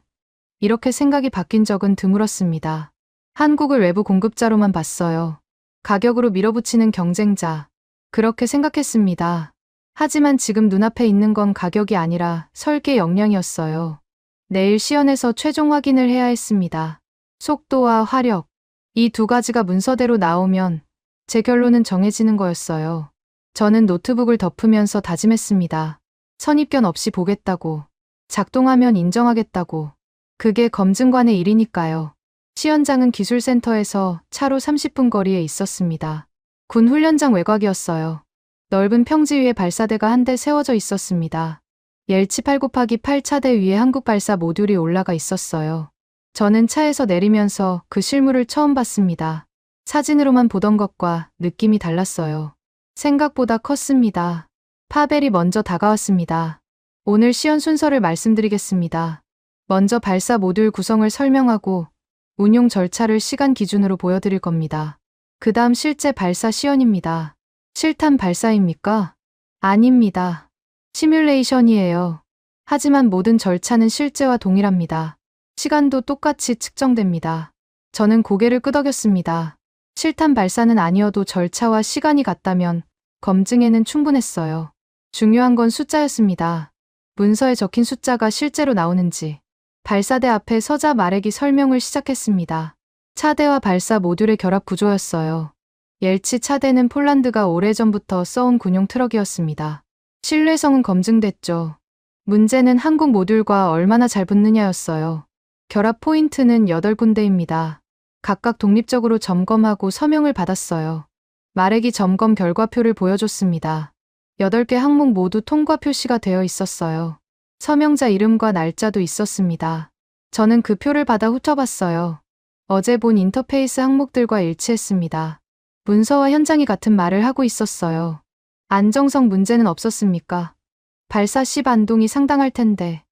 이렇게 생각이 바뀐 적은 드물었습니다. 한국을 외부 공급자로만 봤어요. 가격으로 밀어붙이는 경쟁자. 그렇게 생각했습니다. 하지만 지금 눈앞에 있는 건 가격이 아니라 설계 역량이었어요. 내일 시연에서 최종 확인을 해야 했습니다. 속도와 화력. 이 두 가지가 문서대로 나오면 제 결론은 정해지는 거였어요. 저는 노트북을 덮으면서 다짐했습니다. 선입견 없이 보겠다고. 작동하면 인정하겠다고. 그게 검증관의 일이니까요. 시연장은 기술센터에서 차로 30분 거리에 있었습니다. 군 훈련장 외곽이었어요. 넓은 평지 위에 발사대가 한 대 세워져 있었습니다. 옐치 8×8 차대 위에 한국 발사 모듈이 올라가 있었어요. 저는 차에서 내리면서 그 실물을 처음 봤습니다. 사진으로만 보던 것과 느낌이 달랐어요. 생각보다 컸습니다. 파벨이 먼저 다가왔습니다. 오늘 시연 순서를 말씀드리겠습니다. 먼저 발사 모듈 구성을 설명하고 운용 절차를 시간 기준으로 보여드릴 겁니다. 그 다음 실제 발사 시연입니다. 실탄 발사입니까? 아닙니다. 시뮬레이션이에요. 하지만 모든 절차는 실제와 동일합니다. 시간도 똑같이 측정됩니다. 저는 고개를 끄덕였습니다. 실탄 발사는 아니어도 절차와 시간이 같다면 검증에는 충분했어요. 중요한 건 숫자였습니다. 문서에 적힌 숫자가 실제로 나오는지. 발사대 앞에 서자 말액이 설명을 시작했습니다. 차대와 발사 모듈의 결합 구조였어요. 옐치 차대는 폴란드가 오래전부터 써온 군용 트럭이었습니다. 신뢰성은 검증됐죠. 문제는 한국 모듈과 얼마나 잘 붙느냐였어요. 결합 포인트는 8군데입니다. 각각 독립적으로 점검하고 서명을 받았어요. 말액이 점검 결과표를 보여줬습니다. 8개 항목 모두 통과 표시가 되어 있었어요. 서명자 이름과 날짜도 있었습니다. 저는 그 표를 받아 훑어봤어요. 어제 본 인터페이스 항목들과 일치했습니다. 문서와 현장이 같은 말을 하고 있었어요. 안정성 문제는 없었습니까? 발사 시 반동이 상당할 텐데.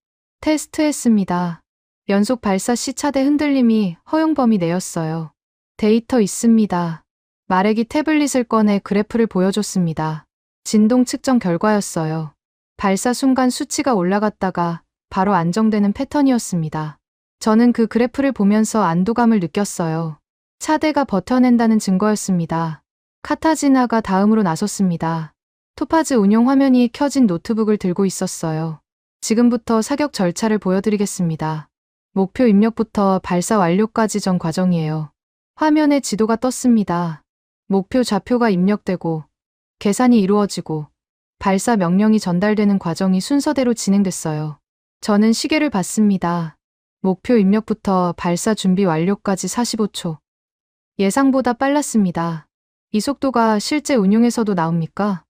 테스트했습니다. 연속 발사 시 차대 흔들림이 허용 범위 내였어요. 데이터 있습니다. 말액이 태블릿을 꺼내 그래프를 보여줬습니다. 진동 측정 결과였어요. 발사 순간 수치가 올라갔다가 바로 안정되는 패턴이었습니다. 저는 그 그래프를 보면서 안도감을 느꼈어요. 차대가 버텨낸다는 증거였습니다. 카타지나가 다음으로 나섰습니다. 토파즈 운용 화면이 켜진 노트북을 들고 있었어요. 지금부터 사격 절차를 보여드리겠습니다. 목표 입력부터 발사 완료까지 전 과정이에요. 화면에 지도가 떴습니다. 목표 좌표가 입력되고 계산이 이루어지고 발사 명령이 전달되는 과정이 순서대로 진행됐어요. 저는 시계를 봤습니다. 목표 입력부터 발사 준비 완료까지 45초. 예상보다 빨랐습니다. 이 속도가 실제 운용에서도 나옵니까?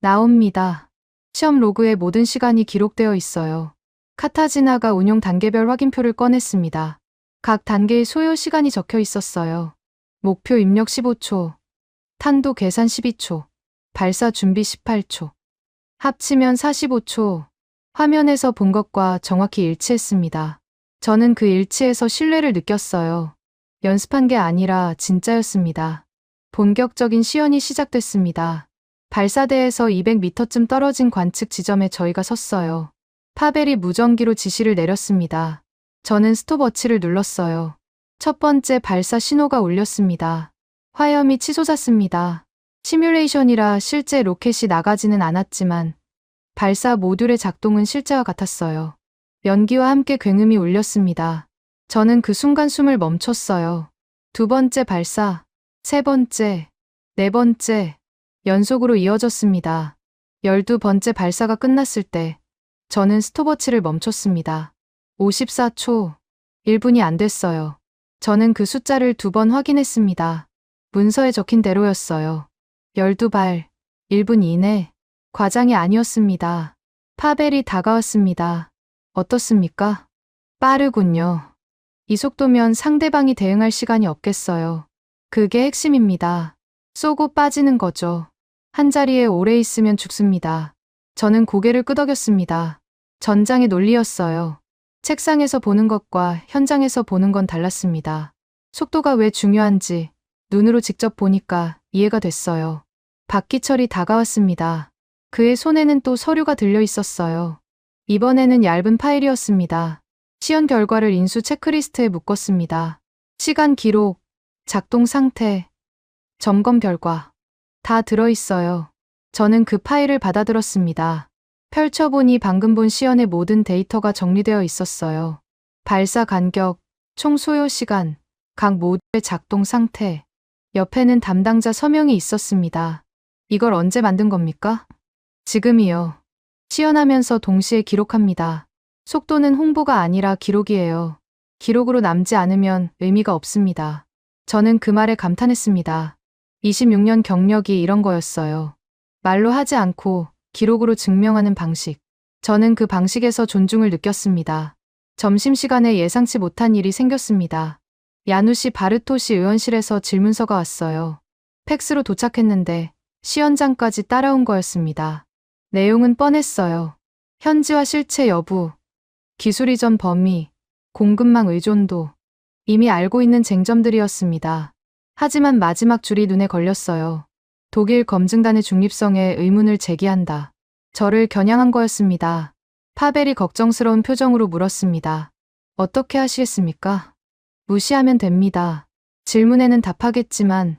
나옵니다. 시험 로그에 모든 시간이 기록되어 있어요. 카타지나가 운용 단계별 확인표를 꺼냈습니다. 각 단계의 소요 시간이 적혀 있었어요. 목표 입력 15초, 탄도 계산 12초, 발사 준비 18초. 합치면 45초. 화면에서 본 것과 정확히 일치했습니다. 저는 그 일치에서 신뢰를 느꼈어요. 연습한 게 아니라 진짜였습니다. 본격적인 시연이 시작됐습니다. 발사대에서 200m쯤 떨어진 관측 지점에 저희가 섰어요. 파벨이 무전기로 지시를 내렸습니다. 저는 스톱워치를 눌렀어요. 첫 번째 발사 신호가 울렸습니다. 화염이 치솟았습니다. 시뮬레이션이라 실제 로켓이 나가지는 않았지만 발사 모듈의 작동은 실제와 같았어요. 연기와 함께 굉음이 울렸습니다. 저는 그 순간 숨을 멈췄어요. 두 번째 발사, 세 번째, 네 번째, 연속으로 이어졌습니다. 12번째 발사가 끝났을 때 저는 스톱워치를 멈췄습니다. 54초, 1분이 안 됐어요. 저는 그 숫자를 2번 확인했습니다. 문서에 적힌 대로였어요. 12발, 1분 이내. 과장이 아니었습니다. 파벨이 다가왔습니다. 어떻습니까? 빠르군요. 이 속도면 상대방이 대응할 시간이 없겠어요. 그게 핵심입니다. 쏘고 빠지는 거죠. 한자리에 오래 있으면 죽습니다. 저는 고개를 끄덕였습니다. 전장의 논리였어요. 책상에서 보는 것과 현장에서 보는 건 달랐습니다. 속도가 왜 중요한지 눈으로 직접 보니까 이해가 됐어요. 박기철이 다가왔습니다. 그의 손에는 또 서류가 들려 있었어요. 이번에는 얇은 파일이었습니다. 시연 결과를 인수 체크리스트에 묶었습니다. 시간 기록, 작동 상태, 점검 결과 다 들어있어요. 저는 그 파일을 받아들었습니다. 펼쳐보니 방금 본 시연의 모든 데이터가 정리되어 있었어요. 발사 간격, 총 소요 시간, 각 모듈의 작동 상태. 옆에는 담당자 서명이 있었습니다. 이걸 언제 만든 겁니까? 지금이요. 시연하면서 동시에 기록합니다. 속도는 홍보가 아니라 기록이에요. 기록으로 남지 않으면 의미가 없습니다. 저는 그 말에 감탄했습니다. 26년 경력이 이런 거였어요. 말로 하지 않고 기록으로 증명하는 방식. 저는 그 방식에서 존중을 느꼈습니다. 점심시간에 예상치 못한 일이 생겼습니다. 야누시 바르토시 의원실에서 질문서가 왔어요. 팩스로 도착했는데 시연장까지 따라온 거였습니다. 내용은 뻔했어요. 현지화 실체 여부, 기술 이전 범위, 공급망 의존도. 이미 알고 있는 쟁점들이었습니다. 하지만 마지막 줄이 눈에 걸렸어요. 독일 검증단의 중립성에 의문을 제기한다. 저를 겨냥한 거였습니다. 파벨이 걱정스러운 표정으로 물었습니다. 어떻게 하시겠습니까? 무시하면 됩니다. 질문에는 답하겠지만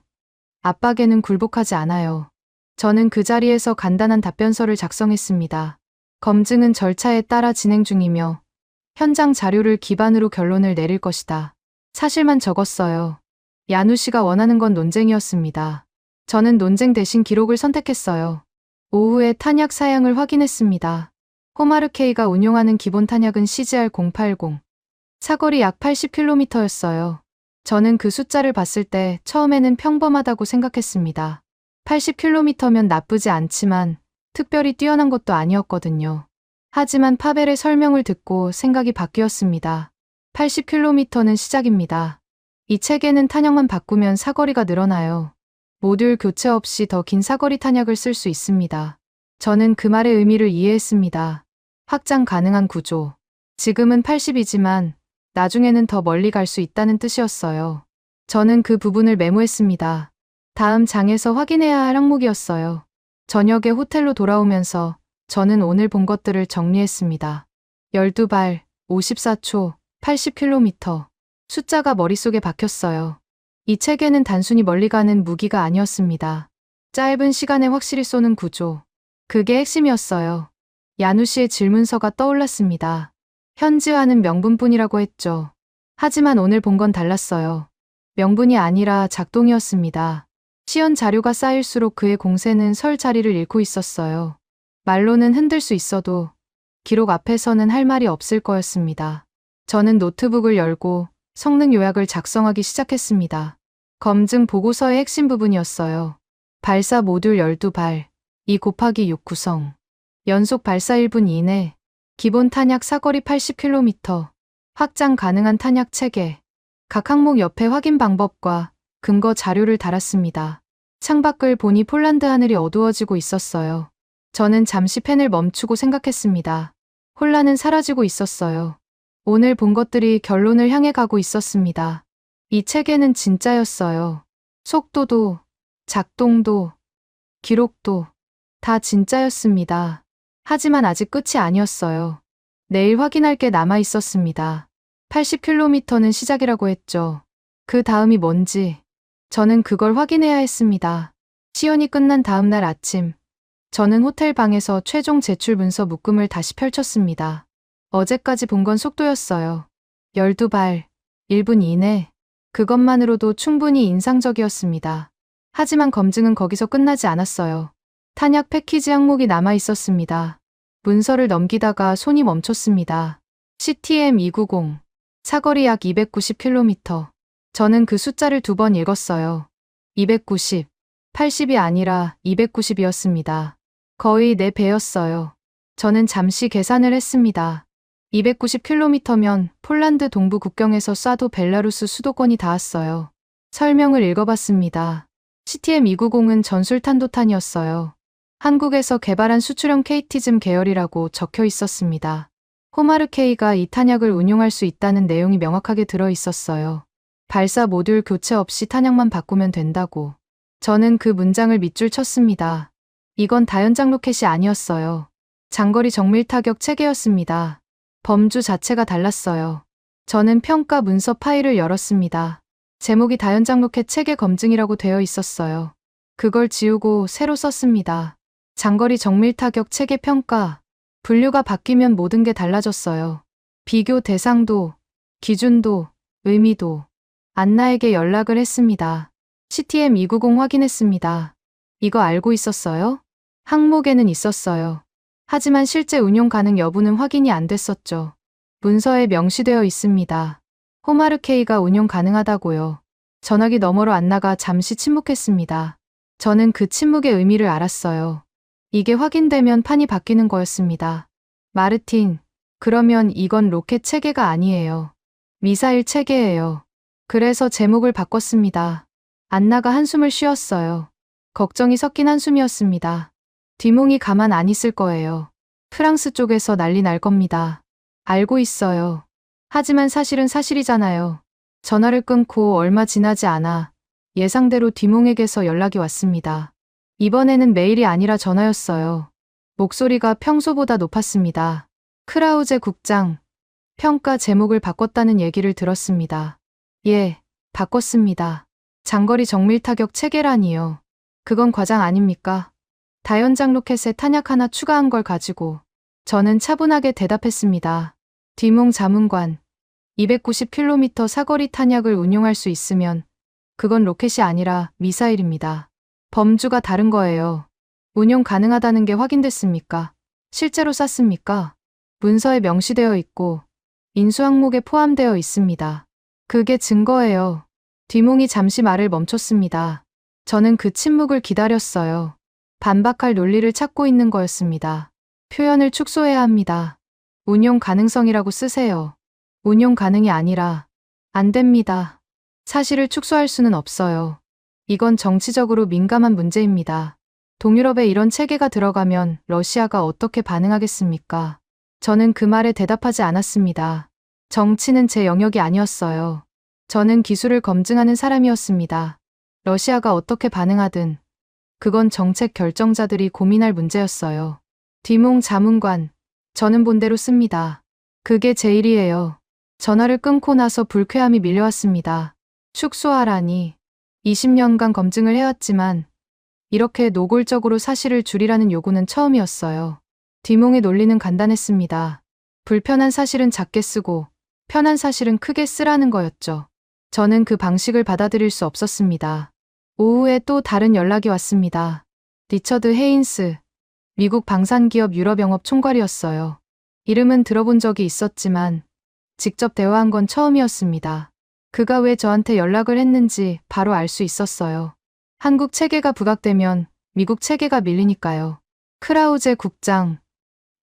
압박에는 굴복하지 않아요. 저는 그 자리에서 간단한 답변서를 작성했습니다. 검증은 절차에 따라 진행 중이며 현장 자료를 기반으로 결론을 내릴 것이다. 사실만 적었어요. 야누 씨가 원하는 건 논쟁이었습니다. 저는 논쟁 대신 기록을 선택했어요. 오후에 탄약 사양을 확인했습니다. 호마르케이가 운용하는 기본 탄약은 CGR-080. 사거리 약 80km였어요. 저는 그 숫자를 봤을 때 처음에는 평범하다고 생각했습니다. 80km면 나쁘지 않지만 특별히 뛰어난 것도 아니었거든요. 하지만 파벨의 설명을 듣고 생각이 바뀌었습니다. 80km는 시작입니다. 이 체계는 탄약만 바꾸면 사거리가 늘어나요. 모듈 교체 없이 더 긴 사거리 탄약을 쓸 수 있습니다. 저는 그 말의 의미를 이해했습니다. 확장 가능한 구조. 지금은 80이지만 나중에는 더 멀리 갈 수 있다는 뜻이었어요. 저는 그 부분을 메모했습니다. 다음 장에서 확인해야 할 항목이었어요. 저녁에 호텔로 돌아오면서 저는 오늘 본 것들을 정리했습니다. 12발, 54초, 80km. 숫자가 머릿속에 박혔어요. 이 체계는 단순히 멀리 가는 무기가 아니었습니다. 짧은 시간에 확실히 쏘는 구조. 그게 핵심이었어요. 야누 씨의 질문서가 떠올랐습니다. 현지화는 명분뿐이라고 했죠. 하지만 오늘 본 건 달랐어요. 명분이 아니라 작동이었습니다. 시연 자료가 쌓일수록 그의 공세는 설 자리를 잃고 있었어요. 말로는 흔들 수 있어도 기록 앞에서는 할 말이 없을 거였습니다. 저는 노트북을 열고 성능 요약을 작성하기 시작했습니다. 검증 보고서의 핵심 부분이었어요. 발사 모듈 12발, 2 곱하기 6 구성. 연속 발사 1분 이내, 기본 탄약 사거리 80km, 확장 가능한 탄약 체계, 각 항목 옆에 확인 방법과 근거 자료를 달았습니다. 창밖을 보니 폴란드 하늘이 어두워지고 있었어요. 저는 잠시 펜을 멈추고 생각했습니다. 혼란은 사라지고 있었어요. 오늘 본 것들이 결론을 향해 가고 있었습니다. 이 체계는 진짜였어요. 속도도, 작동도, 기록도 다 진짜였습니다. 하지만 아직 끝이 아니었어요. 내일 확인할 게 남아 있었습니다. 80km는 시작이라고 했죠. 그 다음이 뭔지 저는 그걸 확인해야 했습니다. 시연이 끝난 다음 날 아침, 저는 호텔 방에서 최종 제출 문서 묶음을 다시 펼쳤습니다. 어제까지 본 건 속도였어요. 12발, 1분 이내. 그것만으로도 충분히 인상적이었습니다. 하지만 검증은 거기서 끝나지 않았어요. 탄약 패키지 항목이 남아 있었습니다. 문서를 넘기다가 손이 멈췄습니다. CTM-290, 사거리 약 290km. 저는 그 숫자를 2번 읽었어요. 290, 80이 아니라 290이었습니다. 거의 4배였어요. 저는 잠시 계산을 했습니다. 290km면 폴란드 동부 국경에서 쏴도 벨라루스 수도권이 닿았어요. 설명을 읽어봤습니다. CTM-290은 전술탄도탄이었어요. 한국에서 개발한 수출형 KT즘 계열이라고 적혀 있었습니다. 호마르케이가 이 탄약을 운용할 수 있다는 내용이 명확하게 들어 있었어요. 발사 모듈 교체 없이 탄약만 바꾸면 된다고. 저는 그 문장을 밑줄 쳤습니다. 이건 다연장 로켓이 아니었어요. 장거리 정밀 타격 체계였습니다. 범주 자체가 달랐어요. 저는 평가 문서 파일을 열었습니다. 제목이 다연장 로켓 체계 검증이라고 되어 있었어요. 그걸 지우고 새로 썼습니다. 장거리 정밀 타격 체계 평가. 분류가 바뀌면 모든 게 달라졌어요. 비교 대상도, 기준도, 의미도. 안나에게 연락을 했습니다. CTM-290 확인했습니다. 이거 알고 있었어요? 항목에는 있었어요. 하지만 실제 운용 가능 여부는 확인이 안 됐었죠. 문서에 명시되어 있습니다. 호마르케이가 운용 가능하다고요. 전화기 너머로 안나가 잠시 침묵했습니다. 저는 그 침묵의 의미를 알았어요. 이게 확인되면 판이 바뀌는 거였습니다. 마르틴, 그러면 이건 로켓 체계가 아니에요. 미사일 체계예요. 그래서 제목을 바꿨습니다. 안나가 한숨을 쉬었어요. 걱정이 섞인 한숨이었습니다. 뒤몽이 가만 안 있을 거예요. 프랑스 쪽에서 난리 날 겁니다. 알고 있어요. 하지만 사실은 사실이잖아요. 전화를 끊고 얼마 지나지 않아 예상대로 뒤몽에게서 연락이 왔습니다. 이번에는 메일이 아니라 전화였어요. 목소리가 평소보다 높았습니다. 크라우제 국장, 평가 제목을 바꿨다는 얘기를 들었습니다. 예, 바꿨습니다. 장거리 정밀 타격 체계라니요. 그건 과장 아닙니까? 다연장 로켓에 탄약 하나 추가한 걸 가지고. 저는 차분하게 대답했습니다. 뒤몽 자문관, 290km 사거리 탄약을 운용할 수 있으면 그건 로켓이 아니라 미사일입니다. 범주가 다른 거예요. 운용 가능하다는 게 확인됐습니까? 실제로 쐈습니까? 문서에 명시되어 있고 인수 항목에 포함되어 있습니다. 그게 증거예요. 뒤몽이 잠시 말을 멈췄습니다. 저는 그 침묵을 기다렸어요. 반박할 논리를 찾고 있는 거였습니다. 표현을 축소해야 합니다. 운용 가능성이라고 쓰세요. 운용 가능이 아니라 안 됩니다. 사실을 축소할 수는 없어요. 이건 정치적으로 민감한 문제입니다. 동유럽에 이런 체계가 들어가면 러시아가 어떻게 반응하겠습니까? 저는 그 말에 대답하지 않았습니다. 정치는 제 영역이 아니었어요. 저는 기술을 검증하는 사람이었습니다. 러시아가 어떻게 반응하든 그건 정책 결정자들이 고민할 문제였어요. 뒤몽 자문관, 저는 본대로 씁니다. 그게 제 일이에요. 전화를 끊고 나서 불쾌함이 밀려왔습니다. 축소하라니. 20년간 검증을 해왔지만 이렇게 노골적으로 사실을 줄이라는 요구는 처음이었어요. 뒤몽의 논리는 간단했습니다. 불편한 사실은 작게 쓰고 편한 사실은 크게 쓰라는 거였죠. 저는 그 방식을 받아들일 수 없었습니다. 오후에 또 다른 연락이 왔습니다. 리처드 헤인스, 미국 방산기업 유럽영업 총괄이었어요. 이름은 들어본 적이 있었지만 직접 대화한 건 처음이었습니다. 그가 왜 저한테 연락을 했는지 바로 알 수 있었어요. 한국 체계가 부각되면 미국 체계가 밀리니까요. 크라우제 국장,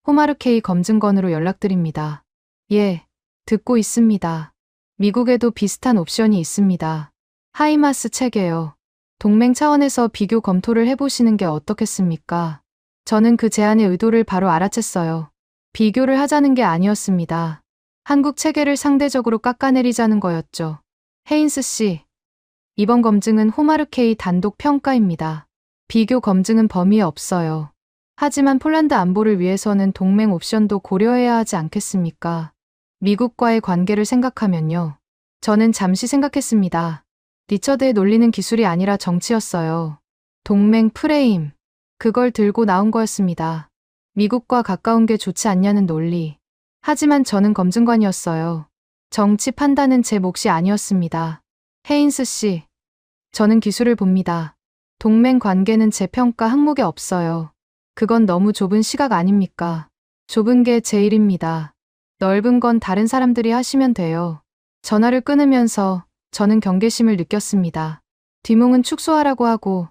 호마르케이 검증건으로 연락드립니다. 예, 듣고 있습니다. 미국에도 비슷한 옵션이 있습니다. 하이마스 체계요. 동맹 차원에서 비교 검토를 해보시는 게 어떻겠습니까? 저는 그 제안의 의도를 바로 알아챘어요. 비교를 하자는 게 아니었습니다. 한국 체계를 상대적으로 깎아내리자는 거였죠. 헤인스 씨, 이번 검증은 호마르케이 단독 평가입니다. 비교 검증은 범위에 없어요. 하지만 폴란드 안보를 위해서는 동맹 옵션도 고려해야 하지 않겠습니까? 미국과의 관계를 생각하면요. 저는 잠시 생각했습니다. 리처드의 논리는 기술이 아니라 정치였어요. 동맹 프레임. 그걸 들고 나온 거였습니다. 미국과 가까운 게 좋지 않냐는 논리. 하지만 저는 검증관이었어요. 정치 판단은 제 몫이 아니었습니다. 헤인스 씨, 저는 기술을 봅니다. 동맹 관계는 제 평가 항목에 없어요. 그건 너무 좁은 시각 아닙니까? 좁은 게 제 일입니다. 넓은 건 다른 사람들이 하시면 돼요. 전화를 끊으면서 저는 경계심을 느꼈습니다. 디몽은 축소하라고 하고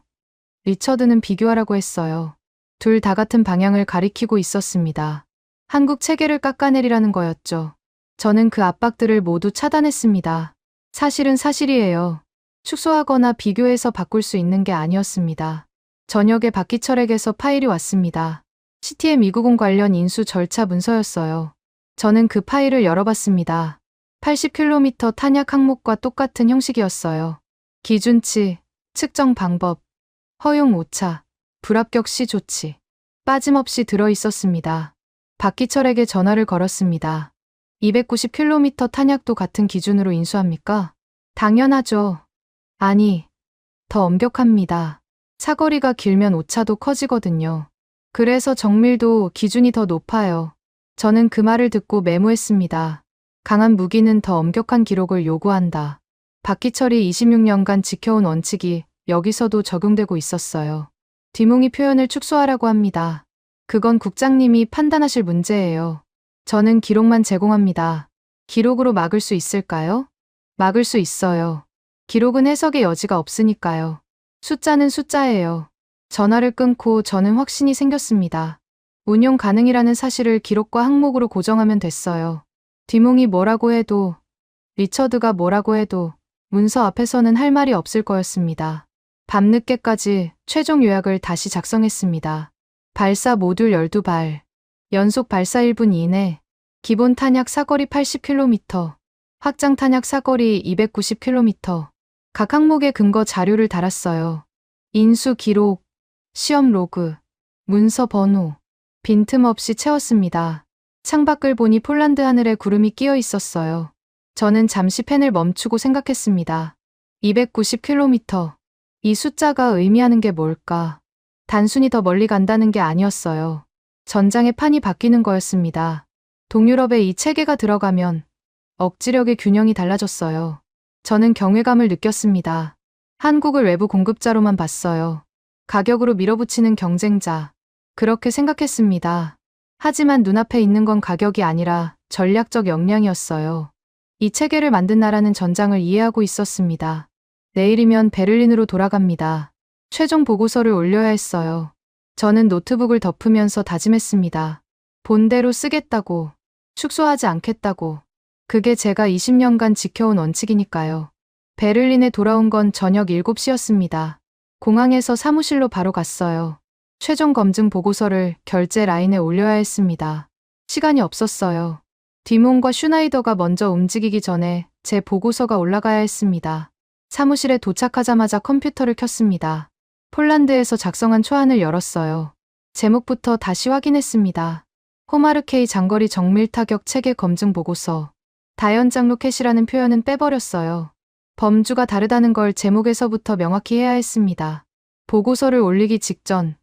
리처드는 비교하라고 했어요. 둘 다 같은 방향을 가리키고 있었습니다. 한국 체계를 깎아내리라는 거였죠. 저는 그 압박들을 모두 차단했습니다. 사실은 사실이에요. 축소하거나 비교해서 바꿀 수 있는 게 아니었습니다. 저녁에 박기철에게서 파일이 왔습니다. 시티의 미국은 관련 인수 절차 문서였어요. 저는 그 파일을 열어봤습니다. 80km 탄약 항목과 똑같은 형식이었어요. 기준치, 측정 방법, 허용 오차, 불합격 시 조치. 빠짐없이 들어있었습니다. 박기철에게 전화를 걸었습니다. 290km 탄약도 같은 기준으로 인수합니까? 당연하죠. 아니, 더 엄격합니다. 사거리가 길면 오차도 커지거든요. 그래서 정밀도 기준이 더 높아요. 저는 그 말을 듣고 메모했습니다. 강한 무기는 더 엄격한 기록을 요구한다. 박기철이 26년간 지켜온 원칙이 여기서도 적용되고 있었어요. 디몽이 표현을 축소하라고 합니다. 그건 국장님이 판단하실 문제예요. 저는 기록만 제공합니다. 기록으로 막을 수 있을까요? 막을 수 있어요. 기록은 해석의 여지가 없으니까요. 숫자는 숫자예요. 전화를 끊고 저는 확신이 생겼습니다. 운용 가능이라는 사실을 기록과 항목으로 고정하면 됐어요. 디몽이 뭐라고 해도, 리처드가 뭐라고 해도 문서 앞에서는 할 말이 없을 거였습니다. 밤늦게까지 최종 요약을 다시 작성했습니다. 발사 모듈 12발, 연속 발사 1분 이내, 기본 탄약 사거리 80km, 확장 탄약 사거리 290km, 각 항목의 근거 자료를 달았어요. 인수 기록, 시험 로그, 문서 번호, 빈틈없이 채웠습니다. 창밖을 보니 폴란드 하늘에 구름이 끼어 있었어요. 저는 잠시 펜을 멈추고 생각했습니다. 290km. 이 숫자가 의미하는 게 뭘까? 단순히 더 멀리 간다는 게 아니었어요. 전장의 판이 바뀌는 거였습니다. 동유럽에 이 체계가 들어가면 억지력의 균형이 달라졌어요. 저는 경외감을 느꼈습니다. 한국을 외부 공급자로만 봤어요. 가격으로 밀어붙이는 경쟁자. 그렇게 생각했습니다. 하지만 눈앞에 있는 건 가격이 아니라 전략적 역량이었어요. 이 체계를 만든 나라는 전장을 이해하고 있었습니다. 내일이면 베를린으로 돌아갑니다. 최종 보고서를 올려야 했어요. 저는 노트북을 덮으면서 다짐했습니다. 본대로 쓰겠다고, 축소하지 않겠다고. 그게 제가 20년간 지켜온 원칙이니까요. 베를린에 돌아온 건 저녁 7시였습니다. 공항에서 사무실로 바로 갔어요. 최종 검증 보고서를 결제 라인에 올려야 했습니다. 시간이 없었어요. 디몬과 슈나이더가 먼저 움직이기 전에 제 보고서가 올라가야 했습니다. 사무실에 도착하자마자 컴퓨터를 켰습니다. 폴란드에서 작성한 초안을 열었어요. 제목부터 다시 확인했습니다. 호마르케이 장거리 정밀 타격 체계 검증 보고서. 다연장 로켓이라는 표현은 빼버렸어요. 범주가 다르다는 걸 제목에서부터 명확히 해야 했습니다. 보고서를 올리기 직전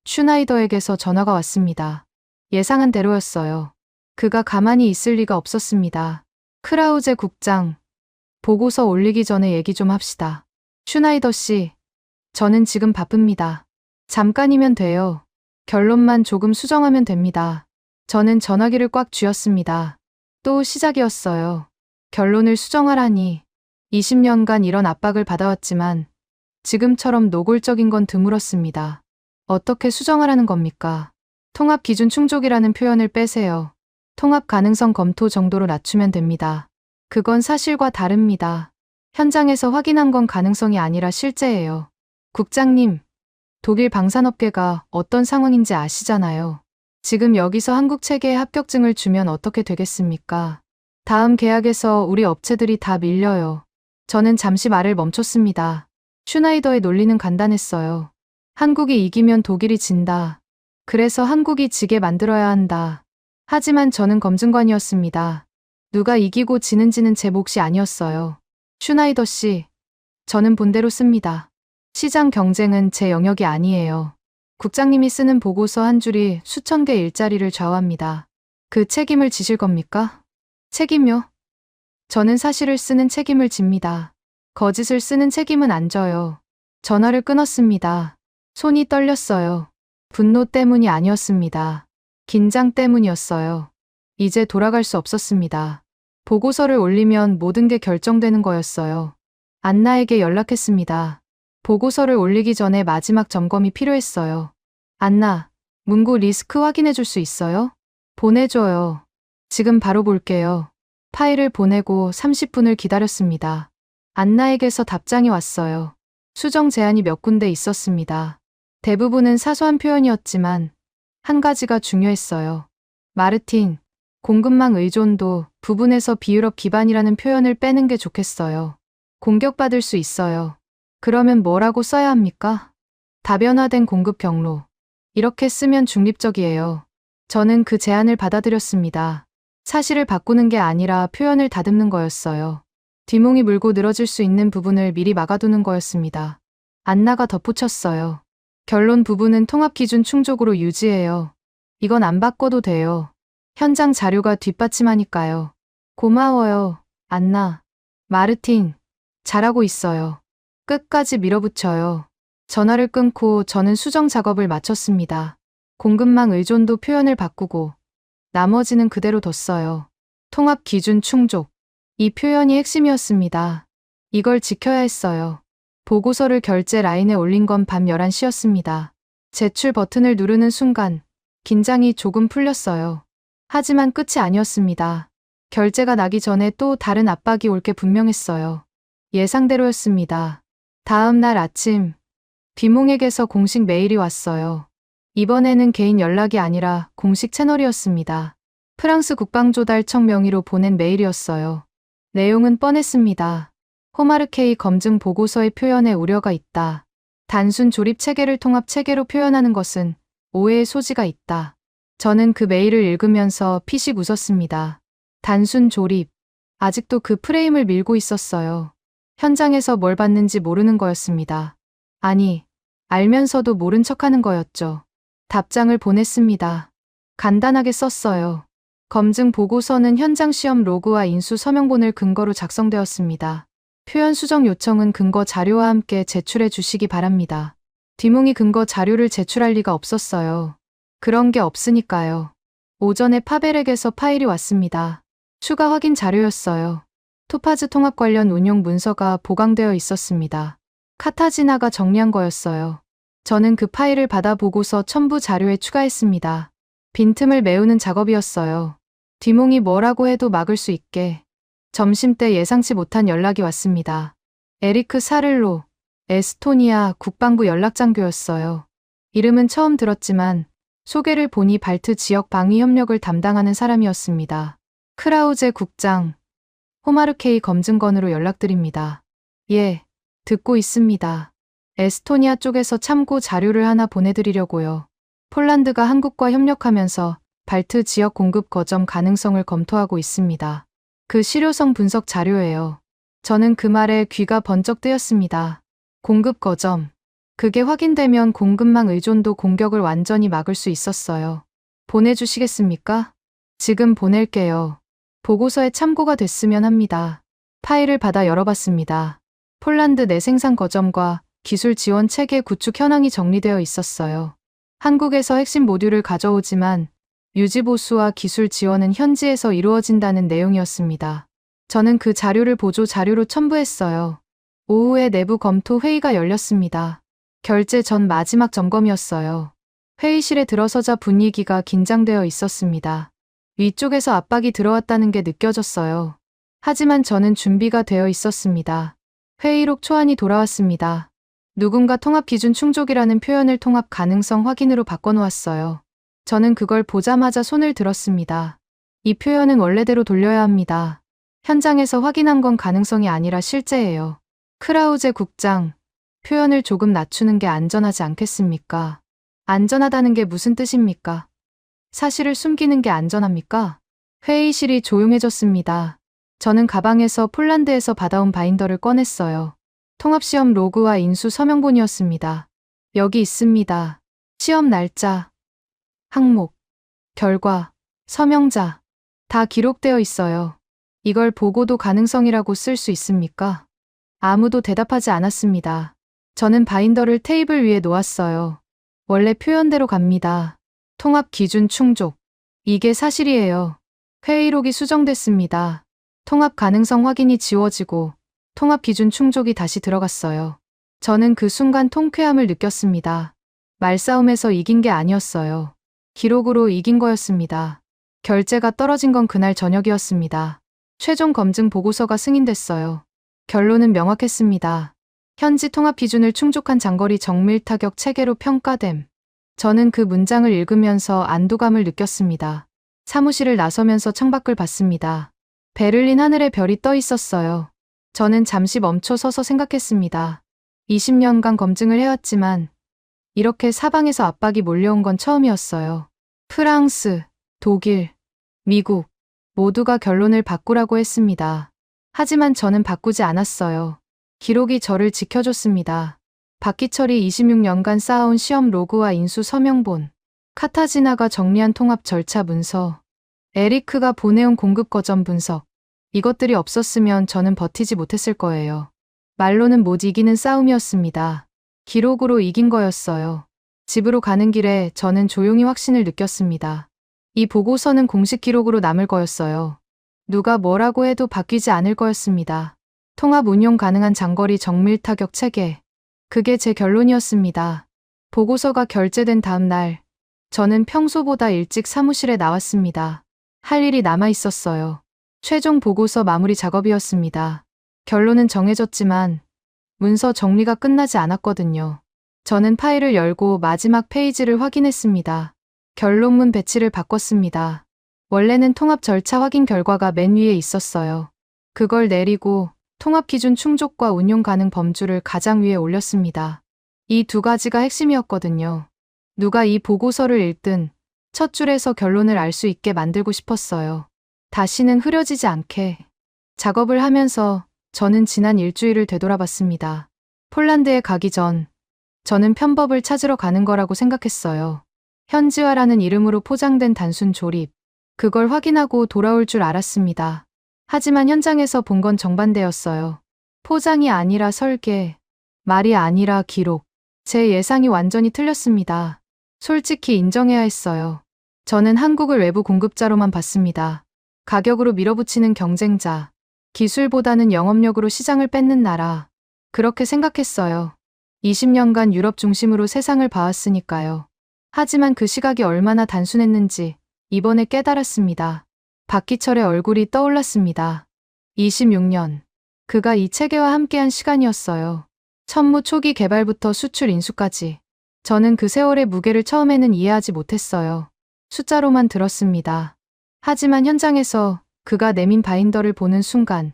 슈나이더에게서 전화가 왔습니다. 예상한 대로였어요. 그가 가만히 있을 리가 없었습니다. 크라우제 국장, 보고서 올리기 전에 얘기 좀 합시다. 슈나이더 씨, 저는 지금 바쁩니다. 잠깐이면 돼요. 결론만 조금 수정하면 됩니다. 저는 전화기를 꽉 쥐었습니다. 또 시작이었어요. 결론을 수정하라니. 20년간 이런 압박을 받아왔지만 지금처럼 노골적인 건 드물었습니다. 어떻게 수정하라는 겁니까? 통합 기준 충족이라는 표현을 빼세요. 통합 가능성 검토 정도로 낮추면 됩니다. 그건 사실과 다릅니다. 현장에서 확인한 건 가능성이 아니라 실제예요. 국장님, 독일 방산업계가 어떤 상황인지 아시잖아요. 지금 여기서 한국 체계에 합격증을 주면 어떻게 되겠습니까? 다음 계약에서 우리 업체들이 다 밀려요. 저는 잠시 말을 멈췄습니다. 슈나이더의 논리는 간단했어요. 한국이 이기면 독일이 진다. 그래서 한국이 지게 만들어야 한다. 하지만 저는 검증관이었습니다. 누가 이기고 지는지는 제 몫이 아니었어요. 슈나이더 씨, 저는 본대로 씁니다. 시장 경쟁은 제 영역이 아니에요. 국장님이 쓰는 보고서 한 줄이 수천 개 일자리를 좌우합니다. 그 책임을 지실 겁니까? 책임요? 저는 사실을 쓰는 책임을 집니다. 거짓을 쓰는 책임은 안 져요. 전화를 끊었습니다. 손이 떨렸어요. 분노 때문이 아니었습니다. 긴장 때문이었어요. 이제 돌아갈 수 없었습니다. 보고서를 올리면 모든 게 결정되는 거였어요. 안나에게 연락했습니다. 보고서를 올리기 전에 마지막 점검이 필요했어요. 안나, 문구 리스크 확인해 줄 수 있어요? 보내줘요. 지금 바로 볼게요. 파일을 보내고 30분을 기다렸습니다. 안나에게서 답장이 왔어요. 수정 제한이 몇 군데 있었습니다. 대부분은 사소한 표현이었지만 한 가지가 중요했어요. 마르틴, 공급망 의존도 부분에서 비유럽 기반이라는 표현을 빼는 게 좋겠어요. 공격받을 수 있어요. 그러면 뭐라고 써야 합니까? 다변화된 공급 경로. 이렇게 쓰면 중립적이에요. 저는 그 제안을 받아들였습니다. 사실을 바꾸는 게 아니라 표현을 다듬는 거였어요. 뒷목이 물고 늘어질 수 있는 부분을 미리 막아두는 거였습니다. 안나가 덧붙였어요. 결론 부분은 통합 기준 충족으로 유지해요. 이건 안 바꿔도 돼요. 현장 자료가 뒷받침하니까요. 고마워요, 안나. 마르틴, 잘하고 있어요. 끝까지 밀어붙여요. 전화를 끊고 저는 수정 작업을 마쳤습니다. 공급망 의존도 표현을 바꾸고 나머지는 그대로 뒀어요. 통합 기준 충족. 이 표현이 핵심이었습니다. 이걸 지켜야 했어요. 보고서를 결제 라인에 올린 건 밤 11시였습니다. 제출 버튼을 누르는 순간 긴장이 조금 풀렸어요. 하지만 끝이 아니었습니다. 결제가 나기 전에 또 다른 압박이 올 게 분명했어요. 예상대로였습니다. 다음 날 아침, 비몽에게서 공식 메일이 왔어요. 이번에는 개인 연락이 아니라 공식 채널이었습니다. 프랑스 국방조달청 명의로 보낸 메일이었어요. 내용은 뻔했습니다. 호마르케이 검증 보고서의 표현에 우려가 있다. 단순 조립 체계를 통합 체계로 표현하는 것은 오해의 소지가 있다. 저는 그 메일을 읽으면서 피식 웃었습니다. 단순 조립. 아직도 그 프레임을 밀고 있었어요. 현장에서 뭘 봤는지 모르는 거였습니다. 아니, 알면서도 모른 척하는 거였죠. 답장을 보냈습니다. 간단하게 썼어요. 검증 보고서는 현장 시험 로그와 인수 서명본을 근거로 작성되었습니다. 표현 수정 요청은 근거 자료와 함께 제출해 주시기 바랍니다. 뒷몽이 근거 자료를 제출할 리가 없었어요. 그런 게 없으니까요. 오전에 파벨에게서 파일이 왔습니다. 추가 확인 자료였어요. 토파즈 통합 관련 운용 문서가 보강되어 있었습니다. 카타지나가 정리한 거였어요. 저는 그 파일을 받아 보고서 첨부 자료에 추가했습니다. 빈틈을 메우는 작업이었어요. 뒷몽이 뭐라고 해도 막을 수 있게. 점심때 예상치 못한 연락이 왔습니다. 에리크 사를로, 에스토니아 국방부 연락장교였어요. 이름은 처음 들었지만 소개를 보니 발트 지역 방위 협력을 담당하는 사람이었습니다. 크라우제 국장, 호마르케이 검증건으로 연락드립니다. 예, 듣고 있습니다. 에스토니아 쪽에서 참고 자료를 하나 보내드리려고요. 폴란드가 한국과 협력하면서 발트 지역 공급 거점 가능성을 검토하고 있습니다. 그 실효성 분석 자료예요. 저는 그 말에 귀가 번쩍 뜨였습니다. 공급 거점. 그게 확인되면 공급망 의존도 공격을 완전히 막을 수 있었어요. 보내주시겠습니까? 지금 보낼게요. 보고서에 참고가 됐으면 합니다. 파일을 받아 열어봤습니다. 폴란드 내 생산 거점과 기술 지원 체계 구축 현황이 정리되어 있었어요. 한국에서 핵심 모듈을 가져오지만 유지 보수와 기술 지원은 현지에서 이루어진다는 내용이었습니다. 저는 그 자료를 보조 자료로 첨부했어요. 오후에 내부 검토 회의가 열렸습니다. 결제 전 마지막 점검이었어요. 회의실에 들어서자 분위기가 긴장되어 있었습니다. 위쪽에서 압박이 들어왔다는 게 느껴졌어요. 하지만 저는 준비가 되어 있었습니다. 회의록 초안이 돌아왔습니다. 누군가 통합 기준 충족이라는 표현을 통합 가능성 확인으로 바꿔놓았어요. 저는 그걸 보자마자 손을 들었습니다. 이 표현은 원래대로 돌려야 합니다. 현장에서 확인한 건 가능성이 아니라 실제예요. 크라우제 국장, 표현을 조금 낮추는 게 안전하지 않겠습니까? 안전하다는 게 무슨 뜻입니까? 사실을 숨기는 게 안전합니까? 회의실이 조용해졌습니다. 저는 가방에서 폴란드에서 받아온 바인더를 꺼냈어요. 통합시험 로그와 인수 서명본이었습니다. 여기 있습니다. 시험 날짜, 항목, 결과, 서명자, 다 기록되어 있어요. 이걸 보고도 가능성이라고 쓸 수 있습니까? 아무도 대답하지 않았습니다. 저는 바인더를 테이블 위에 놓았어요. 원래 표현대로 갑니다. 통합 기준 충족. 이게 사실이에요. 회의록이 수정됐습니다. 통합 가능성 확인이 지워지고 통합 기준 충족이 다시 들어갔어요. 저는 그 순간 통쾌함을 느꼈습니다. 말싸움에서 이긴 게 아니었어요. 기록으로 이긴 거였습니다. 결제가 떨어진 건 그날 저녁이었습니다. 최종 검증 보고서가 승인됐어요. 결론은 명확했습니다. 현지 통합 기준을 충족한 장거리 정밀 타격 체계로 평가됨. 저는 그 문장을 읽으면서 안도감을 느꼈습니다. 사무실을 나서면서 창밖을 봤습니다. 베를린 하늘에 별이 떠 있었어요. 저는 잠시 멈춰 서서 생각했습니다. 20년간 검증을 해왔지만 이렇게 사방에서 압박이 몰려온 건 처음이었어요. 프랑스, 독일, 미국 모두가 결론을 바꾸라고 했습니다. 하지만 저는 바꾸지 않았어요. 기록이 저를 지켜줬습니다. 박기철이 26년간 쌓아온 시험 로그와 인수 서명본, 카타지나가 정리한 통합 절차 문서, 에리크가 보내온 공급 거점 분석, 이것들이 없었으면 저는 버티지 못했을 거예요. 말로는 못 이기는 싸움이었습니다. 기록으로 이긴 거였어요. 집으로 가는 길에 저는 조용히 확신을 느꼈습니다. 이 보고서는 공식 기록으로 남을 거였어요. 누가 뭐라고 해도 바뀌지 않을 거였습니다. 통합 운용 가능한 장거리 정밀 타격 체계. 그게 제 결론이었습니다. 보고서가 결제된 다음 날, 저는 평소보다 일찍 사무실에 나왔습니다. 할 일이 남아 있었어요. 최종 보고서 마무리 작업이었습니다. 결론은 정해졌지만 문서 정리가 끝나지 않았거든요. 저는 파일을 열고 마지막 페이지를 확인했습니다. 결론문 배치를 바꿨습니다. 원래는 통합 절차 확인 결과가 맨 위에 있었어요. 그걸 내리고 통합 기준 충족과 운용 가능 범주를 가장 위에 올렸습니다. 이 두 가지가 핵심이었거든요. 누가 이 보고서를 읽든 첫 줄에서 결론을 알 수 있게 만들고 싶었어요. 다시는 흐려지지 않게. 작업을 하면서 저는 지난 일주일을 되돌아봤습니다. 폴란드에 가기 전 저는 편법을 찾으러 가는 거라고 생각했어요. 현지화라는 이름으로 포장된 단순 조립. 그걸 확인하고 돌아올 줄 알았습니다. 하지만 현장에서 본 건 정반대였어요. 포장이 아니라 설계, 말이 아니라 기록. 제 예상이 완전히 틀렸습니다. 솔직히 인정해야 했어요. 저는 한국을 외부 공급자로만 봤습니다. 가격으로 밀어붙이는 경쟁자, 기술보다는 영업력으로 시장을 뺏는 나라. 그렇게 생각했어요. 20년간 유럽 중심으로 세상을 봐왔으니까요. 하지만 그 시각이 얼마나 단순했는지 이번에 깨달았습니다. 박기철의 얼굴이 떠올랐습니다. 26년. 그가 이 체계와 함께한 시간이었어요. 천무 초기 개발부터 수출 인수까지. 저는 그 세월의 무게를 처음에는 이해하지 못했어요. 숫자로만 들었습니다. 하지만 현장에서 그가 내민 바인더를 보는 순간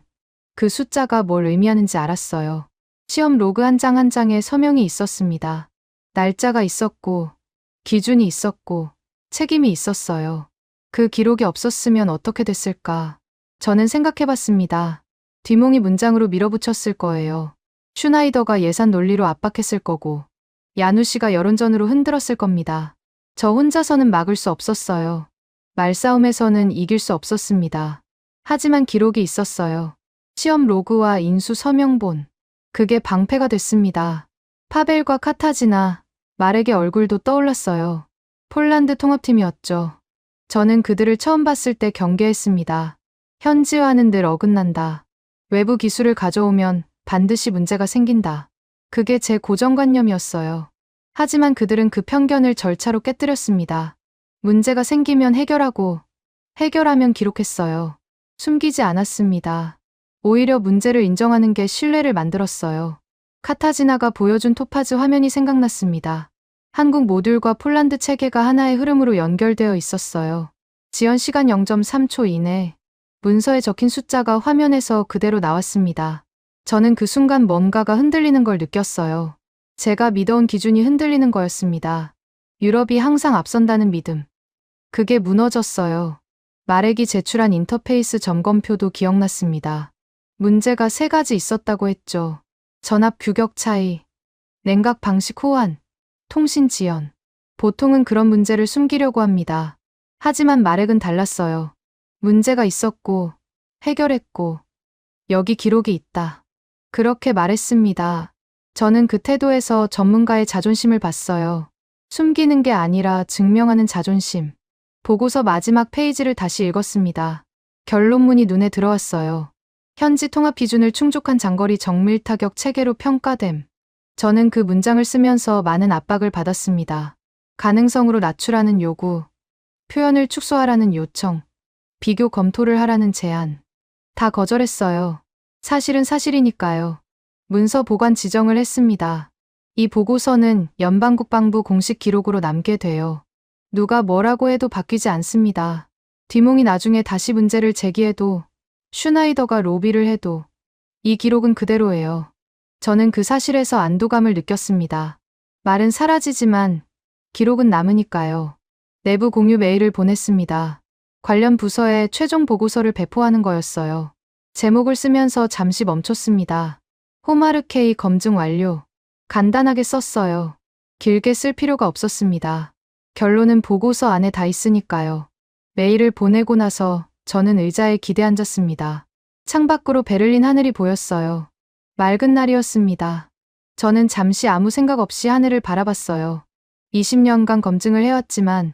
그 숫자가 뭘 의미하는지 알았어요. 시험 로그 한 장 한 장에 서명이 있었습니다. 날짜가 있었고, 기준이 있었고, 책임이 있었어요. 그 기록이 없었으면 어떻게 됐을까? 저는 생각해봤습니다. 뒷몽이 문장으로 밀어붙였을 거예요. 슈나이더가 예산 논리로 압박했을 거고, 야누시가 여론전으로 흔들었을 겁니다. 저 혼자서는 막을 수 없었어요. 말싸움에서는 이길 수 없었습니다. 하지만 기록이 있었어요. 시험 로그와 인수 서명본. 그게 방패가 됐습니다. 파벨과 카타지나, 마렉의 얼굴도 떠올랐어요. 폴란드 통합팀이었죠. 저는 그들을 처음 봤을 때 경계했습니다. 현지화는 늘 어긋난다. 외부 기술을 가져오면 반드시 문제가 생긴다. 그게 제 고정관념이었어요. 하지만 그들은 그 편견을 절차로 깨뜨렸습니다. 문제가 생기면 해결하고, 해결하면 기록했어요. 숨기지 않았습니다. 오히려 문제를 인정하는 게 신뢰를 만들었어요. 카타지나가 보여준 토파즈 화면이 생각났습니다. 한국 모듈과 폴란드 체계가 하나의 흐름으로 연결되어 있었어요. 지연 시간 0.3초 이내 문서에 적힌 숫자가 화면에서 그대로 나왔습니다. 저는 그 순간 뭔가가 흔들리는 걸 느꼈어요. 제가 믿어온 기준이 흔들리는 거였습니다. 유럽이 항상 앞선다는 믿음. 그게 무너졌어요. 마렉이 제출한 인터페이스 점검표도 기억났습니다. 문제가 3가지 있었다고 했죠. 전압 규격 차이, 냉각 방식 호환, 통신 지연. 보통은 그런 문제를 숨기려고 합니다. 하지만 마렉은 달랐어요. 문제가 있었고, 해결했고, 여기 기록이 있다. 그렇게 말했습니다. 저는 그 태도에서 전문가의 자존심을 봤어요. 숨기는 게 아니라 증명하는 자존심. 보고서 마지막 페이지를 다시 읽었습니다. 결론문이 눈에 들어왔어요. 현지 통합 기준을 충족한 장거리 정밀 타격 체계로 평가됨. 저는 그 문장을 쓰면서 많은 압박을 받았습니다. 가능성으로 낮추라는 요구, 표현을 축소하라는 요청, 비교 검토를 하라는 제안. 다 거절했어요. 사실은 사실이니까요. 문서 보관 지정을 했습니다. 이 보고서는 연방국방부 공식 기록으로 남게 돼요. 누가 뭐라고 해도 바뀌지 않습니다. 디몽이 나중에 다시 문제를 제기해도, 슈나이더가 로비를 해도 이 기록은 그대로예요. 저는 그 사실에서 안도감을 느꼈습니다. 말은 사라지지만 기록은 남으니까요. 내부 공유 메일을 보냈습니다. 관련 부서에 최종 보고서를 배포하는 거였어요. 제목을 쓰면서 잠시 멈췄습니다. 호마르케이 검증 완료. 간단하게 썼어요. 길게 쓸 필요가 없었습니다. 결론은 보고서 안에 다 있으니까요. 메일을 보내고 나서 저는 의자에 기대앉았습니다. 창밖으로 베를린 하늘이 보였어요. 맑은 날이었습니다. 저는 잠시 아무 생각 없이 하늘을 바라봤어요. 20년간 검증을 해왔지만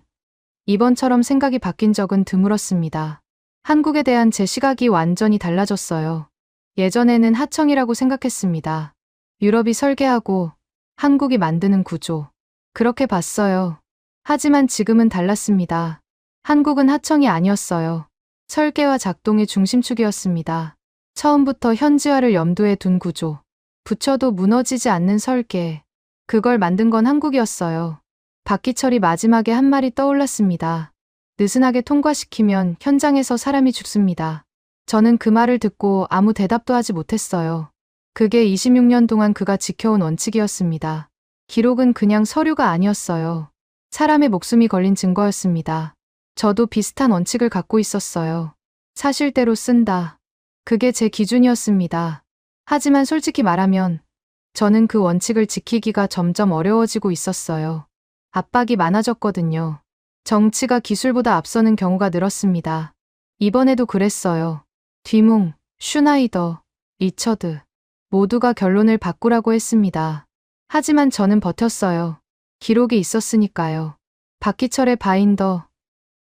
이번처럼 생각이 바뀐 적은 드물었습니다. 한국에 대한 제 시각이 완전히 달라졌어요. 예전에는 하청이라고 생각했습니다. 유럽이 설계하고 한국이 만드는 구조. 그렇게 봤어요. 하지만 지금은 달랐습니다. 한국은 하청이 아니었어요. 설계와 작동의 중심축이었습니다. 처음부터 현지화를 염두에 둔 구조. 붙여도 무너지지 않는 설계. 그걸 만든 건 한국이었어요. 박기철이 마지막에 한 말이 떠올랐습니다. 느슨하게 통과시키면 현장에서 사람이 죽습니다. 저는 그 말을 듣고 아무 대답도 하지 못했어요. 그게 26년 동안 그가 지켜온 원칙이었습니다. 기록은 그냥 서류가 아니었어요. 사람의 목숨이 걸린 증거였습니다. 저도 비슷한 원칙을 갖고 있었어요. 사실대로 쓴다. 그게 제 기준이었습니다. 하지만 솔직히 말하면 저는 그 원칙을 지키기가 점점 어려워지고 있었어요. 압박이 많아졌거든요. 정치가 기술보다 앞서는 경우가 늘었습니다. 이번에도 그랬어요. 디몽, 슈나이더, 리처드 모두가 결론을 바꾸라고 했습니다. 하지만 저는 버텼어요. 기록이 있었으니까요. 박기철의 바인더,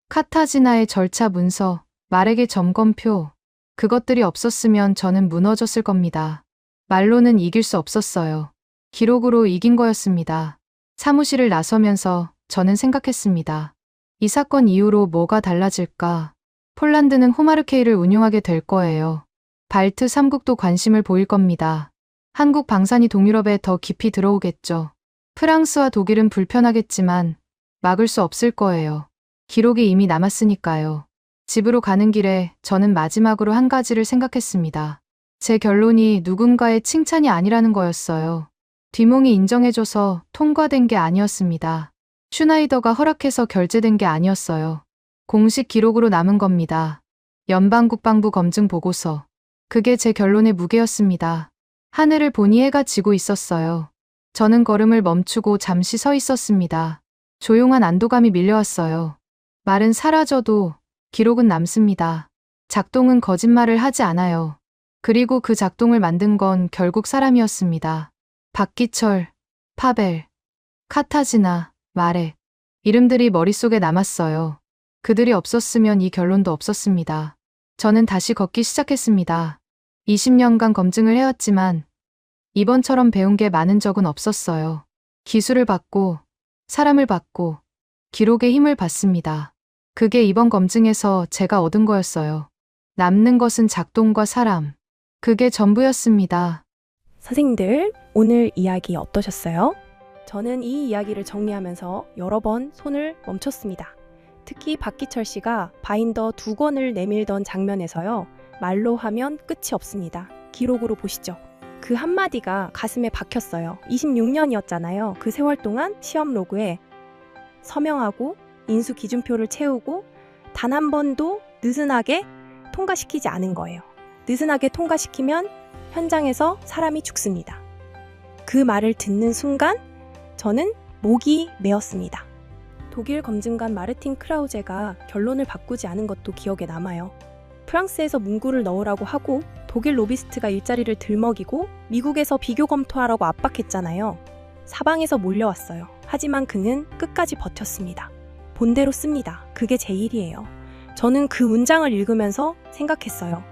카타지나의 절차 문서, 마렉의 점검표, 그것들이 없었으면 저는 무너졌을 겁니다. 말로는 이길 수 없었어요. 기록으로 이긴 거였습니다. 사무실을 나서면서 저는 생각했습니다. 이 사건 이후로 뭐가 달라질까? 폴란드는 호마르케이를 운용하게 될 거예요. 발트 3국도 관심을 보일 겁니다. 한국 방산이 동유럽에 더 깊이 들어오겠죠. 프랑스와 독일은 불편하겠지만 막을 수 없을 거예요. 기록이 이미 남았으니까요. 집으로 가는 길에 저는 마지막으로 한 가지를 생각했습니다. 제 결론이 누군가의 칭찬이 아니라는 거였어요. 디몽이 인정해줘서 통과된 게 아니었습니다. 슈나이더가 허락해서 결제된 게 아니었어요. 공식 기록으로 남은 겁니다. 연방국방부 검증 보고서. 그게 제 결론의 무게였습니다. 하늘을 보니 해가 지고 있었어요. 저는 걸음을 멈추고 잠시 서 있었습니다. 조용한 안도감이 밀려왔어요. 말은 사라져도 기록은 남습니다. 작동은 거짓말을 하지 않아요. 그리고 그 작동을 만든 건 결국 사람이었습니다. 박기철, 파벨, 카타지나, 마렉. 이름들이 머릿속에 남았어요. 그들이 없었으면 이 결론도 없었습니다. 저는 다시 걷기 시작했습니다. 20년간 검증을 해왔지만 이번처럼 배운 게 많은 적은 없었어요. 기술을 받고, 사람을 받고, 기록의 힘을 받습니다. 그게 이번 검증에서 제가 얻은 거였어요. 남는 것은 작동과 사람. 그게 전부였습니다. 선생님들, 오늘 이야기 어떠셨어요? 저는 이 이야기를 정리하면서 여러 번 손을 멈췄습니다. 특히 박기철 씨가 바인더 2권을 내밀던 장면에서요. 말로 하면 끝이 없습니다. 기록으로 보시죠. 그 한마디가 가슴에 박혔어요. 26년이었잖아요. 그 세월 동안 시험 로그에 서명하고 인수 기준표를 채우고 단 한 번도 느슨하게 통과시키지 않은 거예요. 느슨하게 통과시키면 현장에서 사람이 죽습니다. 그 말을 듣는 순간 저는 목이 메었습니다. 독일 검증관 마르틴 크라우제가 결론을 바꾸지 않은 것도 기억에 남아요. 프랑스에서 문구를 넣으라고 하고 독일 로비스트가 일자리를 들먹이고 미국에서 비교 검토하라고 압박했잖아요. 사방에서 몰려왔어요. 하지만 그는 끝까지 버텼습니다. 본대로 씁니다. 그게 제 일이에요. 저는 그 문장을 읽으면서 생각했어요.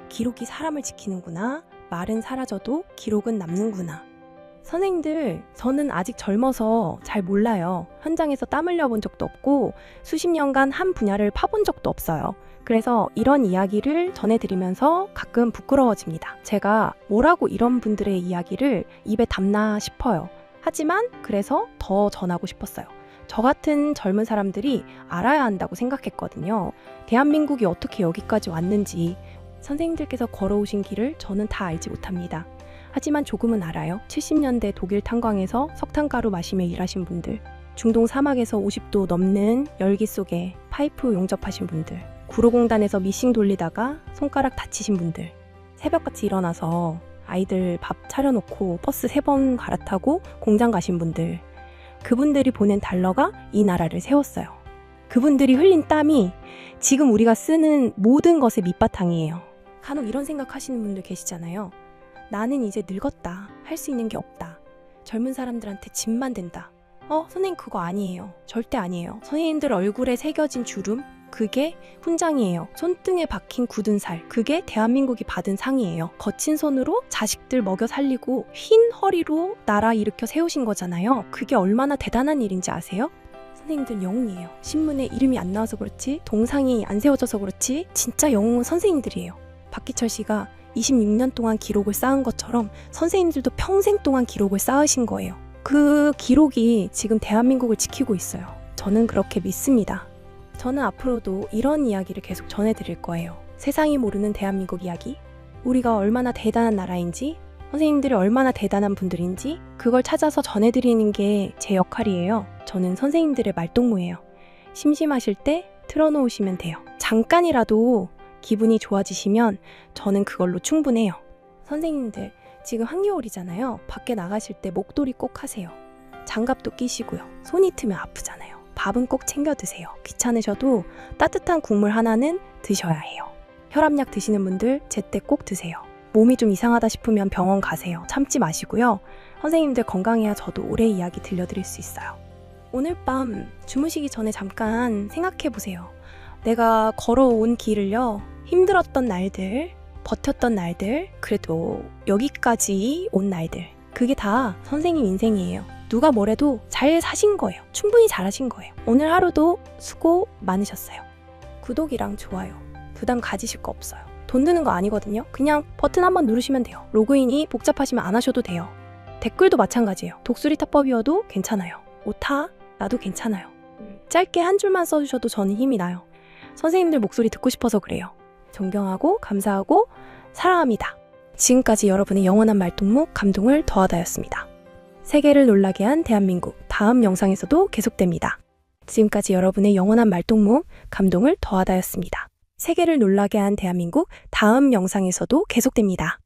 기록이 사람을 지키는구나. 말은 사라져도 기록은 남는구나. 선생님들, 저는 아직 젊어서 잘 몰라요. 현장에서 땀 흘려본 적도 없고 수십 년간 한 분야를 파본 적도 없어요. 그래서 이런 이야기를 전해드리면서 가끔 부끄러워집니다. 제가 뭐라고 이런 분들의 이야기를 입에 담나 싶어요. 하지만 그래서 더 전하고 싶었어요. 저 같은 젊은 사람들이 알아야 한다고 생각했거든요. 대한민국이 어떻게 여기까지 왔는지 선생님들께서 걸어오신 길을 저는 다 알지 못합니다. 하지만 조금은 알아요. 70년대 독일 탄광에서 석탄가루 마시며 일하신 분들, 중동 사막에서 50도 넘는 열기 속에 파이프 용접하신 분들, 구로공단에서 미싱 돌리다가 손가락 다치신 분들, 새벽같이 일어나서 아이들 밥 차려놓고 버스 3번 갈아타고 공장 가신 분들, 그분들이 보낸 달러가 이 나라를 세웠어요. 그분들이 흘린 땀이 지금 우리가 쓰는 모든 것의 밑바탕이에요. 간혹 이런 생각하시는 분들 계시잖아요. 나는 이제 늙었다. 할 수 있는 게 없다. 젊은 사람들한테 짐만 된다. 선생님 그거 아니에요. 절대 아니에요. 선생님들 얼굴에 새겨진 주름, 그게 훈장이에요. 손등에 박힌 굳은 살, 그게 대한민국이 받은 상이에요. 거친 손으로 자식들 먹여 살리고 흰 허리로 나라 일으켜 세우신 거잖아요. 그게 얼마나 대단한 일인지 아세요? 선생님들 영웅이에요. 신문에 이름이 안 나와서 그렇지, 동상이 안 세워져서 그렇지, 진짜 영웅은 선생님들이에요. 박기철 씨가 26년 동안 기록을 쌓은 것처럼 선생님들도 평생 동안 기록을 쌓으신 거예요. 그 기록이 지금 대한민국을 지키고 있어요. 저는 그렇게 믿습니다. 저는 앞으로도 이런 이야기를 계속 전해드릴 거예요. 세상이 모르는 대한민국 이야기, 우리가 얼마나 대단한 나라인지, 선생님들이 얼마나 대단한 분들인지 그걸 찾아서 전해드리는 게 제 역할이에요. 저는 선생님들의 말동무예요. 심심하실 때 틀어놓으시면 돼요. 잠깐이라도 기분이 좋아지시면 저는 그걸로 충분해요. 선생님들, 지금 한겨울이잖아요. 밖에 나가실 때 목도리 꼭 하세요. 장갑도 끼시고요. 손이 트면 아프잖아요. 밥은 꼭 챙겨 드세요. 귀찮으셔도 따뜻한 국물 하나는 드셔야 해요. 혈압약 드시는 분들 제때 꼭 드세요. 몸이 좀 이상하다 싶으면 병원 가세요. 참지 마시고요. 선생님들 건강해야 저도 오래 이야기 들려드릴 수 있어요. 오늘 밤 주무시기 전에 잠깐 생각해보세요. 내가 걸어온 길을요. 힘들었던 날들, 버텼던 날들, 그래도 여기까지 온 날들, 그게 다 선생님 인생이에요. 누가 뭐래도 잘 사신 거예요. 충분히 잘하신 거예요. 오늘 하루도 수고 많으셨어요. 구독이랑 좋아요 부담 가지실 거 없어요. 돈 드는 거 아니거든요. 그냥 버튼 한번 누르시면 돼요. 로그인이 복잡하시면 안 하셔도 돼요. 댓글도 마찬가지예요. 독수리 타법이어도 괜찮아요. 오타 나도 괜찮아요. 짧게 한 줄만 써주셔도 저는 힘이 나요. 선생님들 목소리 듣고 싶어서 그래요. 존경하고 감사하고 사랑합니다. 지금까지 여러분의 영원한 말동무 감동을 더하다였습니다. 세계를 놀라게 한 대한민국, 다음 영상에서도 계속됩니다. 지금까지 여러분의 영원한 말동무 감동을 더하다였습니다. 세계를 놀라게 한 대한민국, 다음 영상에서도 계속됩니다.